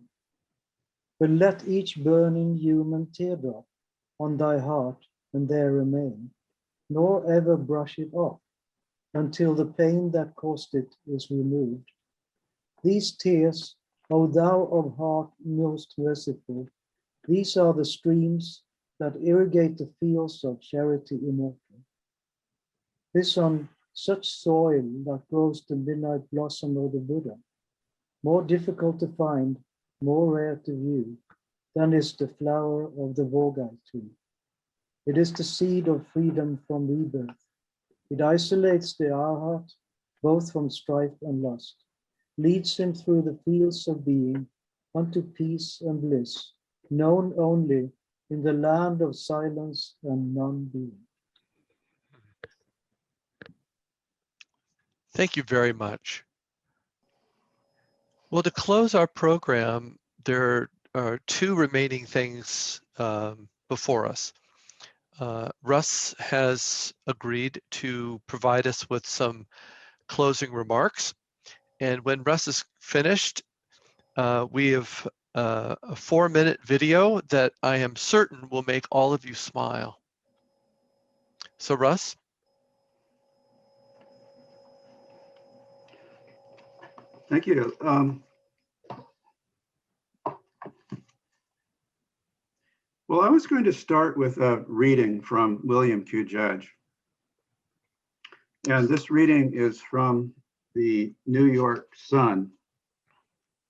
But let each burning human teardrop on thy heart and there remain, nor ever brush it off until the pain that caused it is removed. These tears, O thou of heart most merciful, these are the streams that irrigate the fields of charity immortal. This on such soil that grows the midnight blossom of the Buddha, more difficult to find, more rare to view, than is the flower of the Vogai tree. It is the seed of freedom from rebirth. It isolates the arhat, both from strife and lust, leads him through the fields of being unto peace and bliss, known only in the land of silence and non-being. Thank you very much. Well, to close our program, there are two remaining things before us. Russ has agreed to provide us with some closing remarks. And when Russ is finished, we have a 4-minute video that I am certain will make all of you smile. So Russ? Thank you. Well, I was going to start with a reading from William Q. Judge. And this reading is from the New York Sun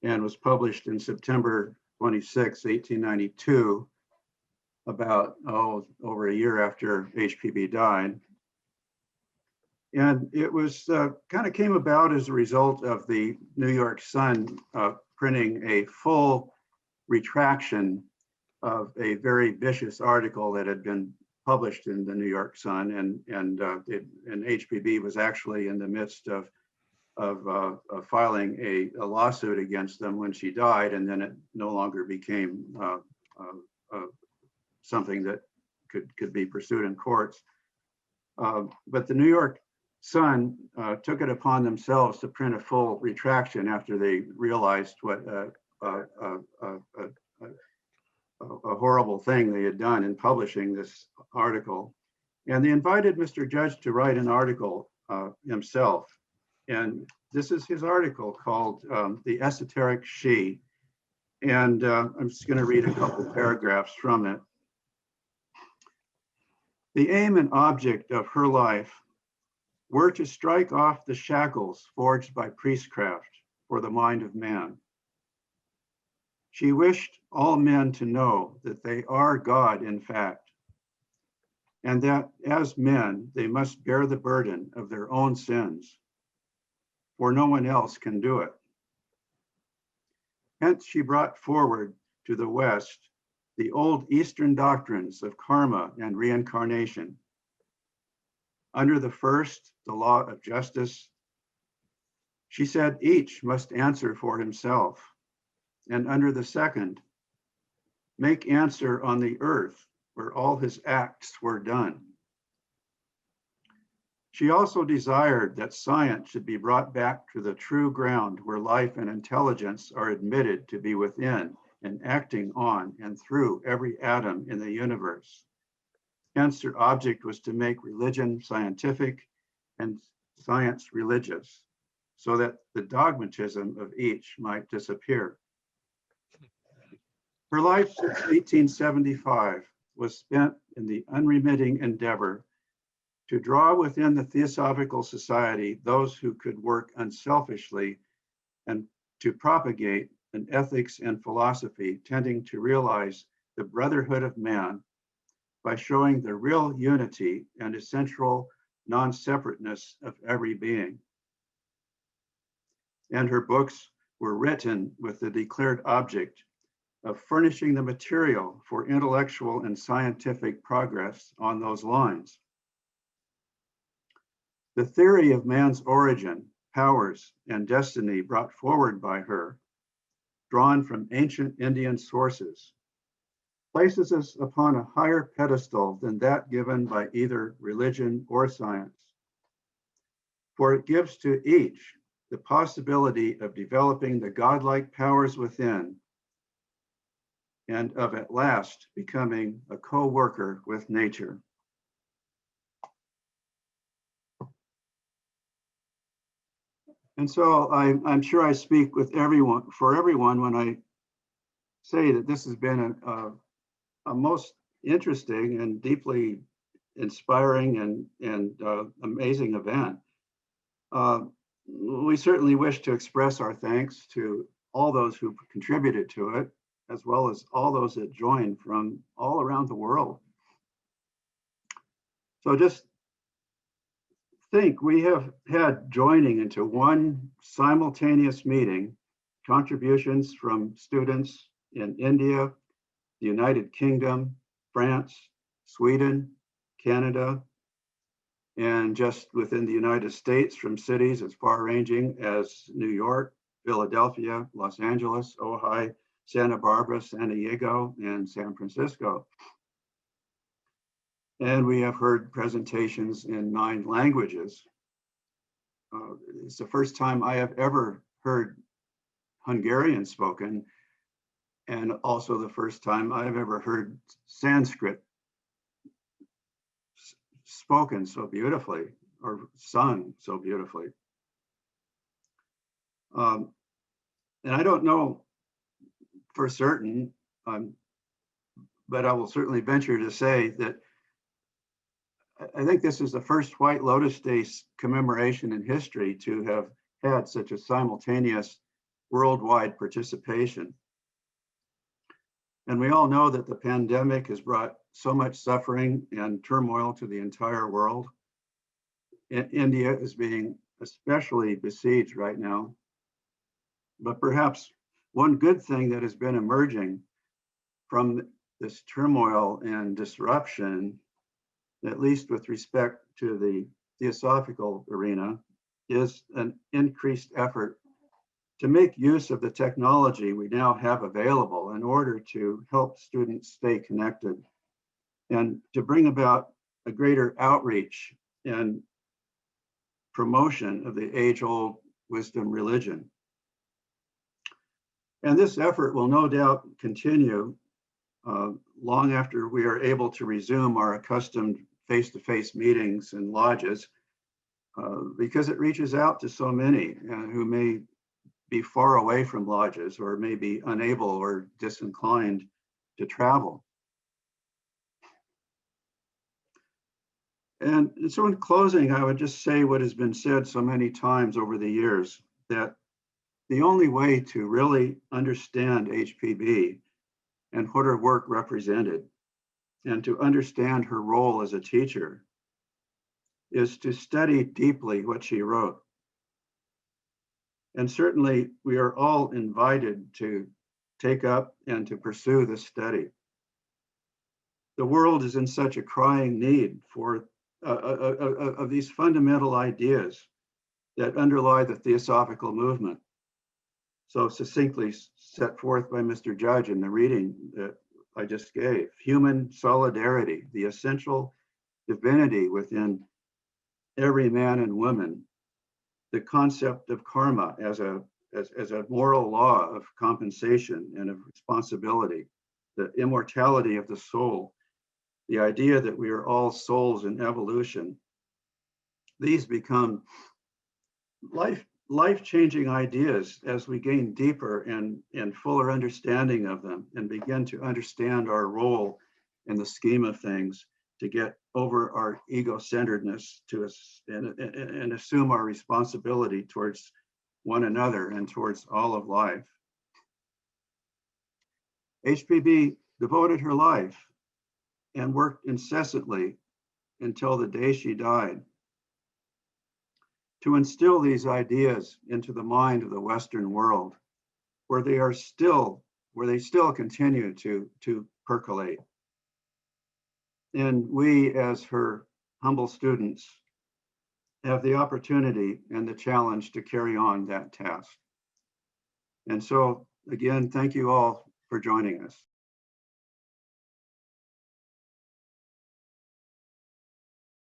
and was published in September 26, 1892, about, over a year after HPB died. And it was kind of came about as a result of the New York Sun printing a full retraction of a very vicious article that had been published in the New York Sun, and HPB was actually in the midst of filing a lawsuit against them when she died, and then it no longer became something that could be pursued in courts. But the New York Sun took it upon themselves to print a full retraction after they realized what a horrible thing they had done in publishing this article. And they invited Mr. Judge to write an article himself. And this is his article called The Esoteric She. And I'm just going to read a couple paragraphs from it. The aim and object of her life were to strike off the shackles forged by priestcraft for the mind of man. She wished all men to know that they are God in fact, and that as men, they must bear the burden of their own sins, for no one else can do it. Hence, she brought forward to the West the old Eastern doctrines of karma and reincarnation. Under the first, the law of justice, she said each must answer for himself. And under the second, make answer on the earth where all his acts were done. She also desired that science should be brought back to the true ground where life and intelligence are admitted to be within and acting on and through every atom in the universe. Hence, her object was to make religion scientific and science religious, so that the dogmatism of each might disappear. Her life since 1875 was spent in the unremitting endeavor to draw within the Theosophical Society those who could work unselfishly and to propagate an ethics and philosophy tending to realize the brotherhood of man by showing the real unity and essential non-separateness of every being. And her books were written with the declared object of furnishing the material for intellectual and scientific progress on those lines. The theory of man's origin, powers, and destiny brought forward by her, drawn from ancient Indian sources, places us upon a higher pedestal than that given by either religion or science. For it gives to each the possibility of developing the godlike powers within and of at last becoming a co-worker with nature. And so I'm sure I speak with for everyone when I say that this has been a most interesting and deeply inspiring and amazing event. We certainly wish to express our thanks to all those who contributed to it, as well as all those that joined from all around the world. So just think, we have had joining into one simultaneous meeting contributions from students in India, the United Kingdom, France, Sweden, Canada, and just within the United States from cities as far-ranging as New York, Philadelphia, Los Angeles, Ojai, Santa Barbara, San Diego, and San Francisco. And we have heard presentations in 9 languages. It's the first time I have ever heard Hungarian spoken, and also the first time I've ever heard Sanskrit spoken so beautifully or sung so beautifully. And I don't know for certain, but I will certainly venture to say that I think this is the first White Lotus Day commemoration in history to have had such a simultaneous worldwide participation. And we all know that the pandemic has brought so much suffering and turmoil to the entire world. India is being especially besieged right now. But perhaps one good thing that has been emerging from this turmoil and disruption, at least with respect to the theosophical arena, is an increased effort to make use of the technology we now have available in order to help students stay connected and to bring about a greater outreach and promotion of the age-old wisdom religion. And this effort will no doubt continue long after we are able to resume our accustomed face-to-face meetings and lodges, because it reaches out to so many who may be far away from lodges or may be unable or disinclined to travel. And so in closing, I would just say what has been said so many times over the years, that the only way to really understand HPB and what her work represented, and to understand her role as a teacher, is to study deeply what she wrote. And certainly we are all invited to take up and to pursue this study. The world is in such a crying need for of these fundamental ideas that underlie the theosophical movement, so succinctly set forth by Mr. Judge in the reading that I just gave. Human solidarity, the essential divinity within every man and woman, the concept of karma as a moral law of compensation and of responsibility, the immortality of the soul, the idea that we are all souls in evolution. These become life-changing ideas as we gain deeper and fuller understanding of them and begin to understand our role in the scheme of things, to get over our ego-centeredness and assume our responsibility towards one another and towards all of life. HPB devoted her life and worked incessantly until the day she died to instill these ideas into the mind of the Western world, where they still continue to percolate. And we, as her humble students, have the opportunity and the challenge to carry on that task. And so, again, thank you all for joining us.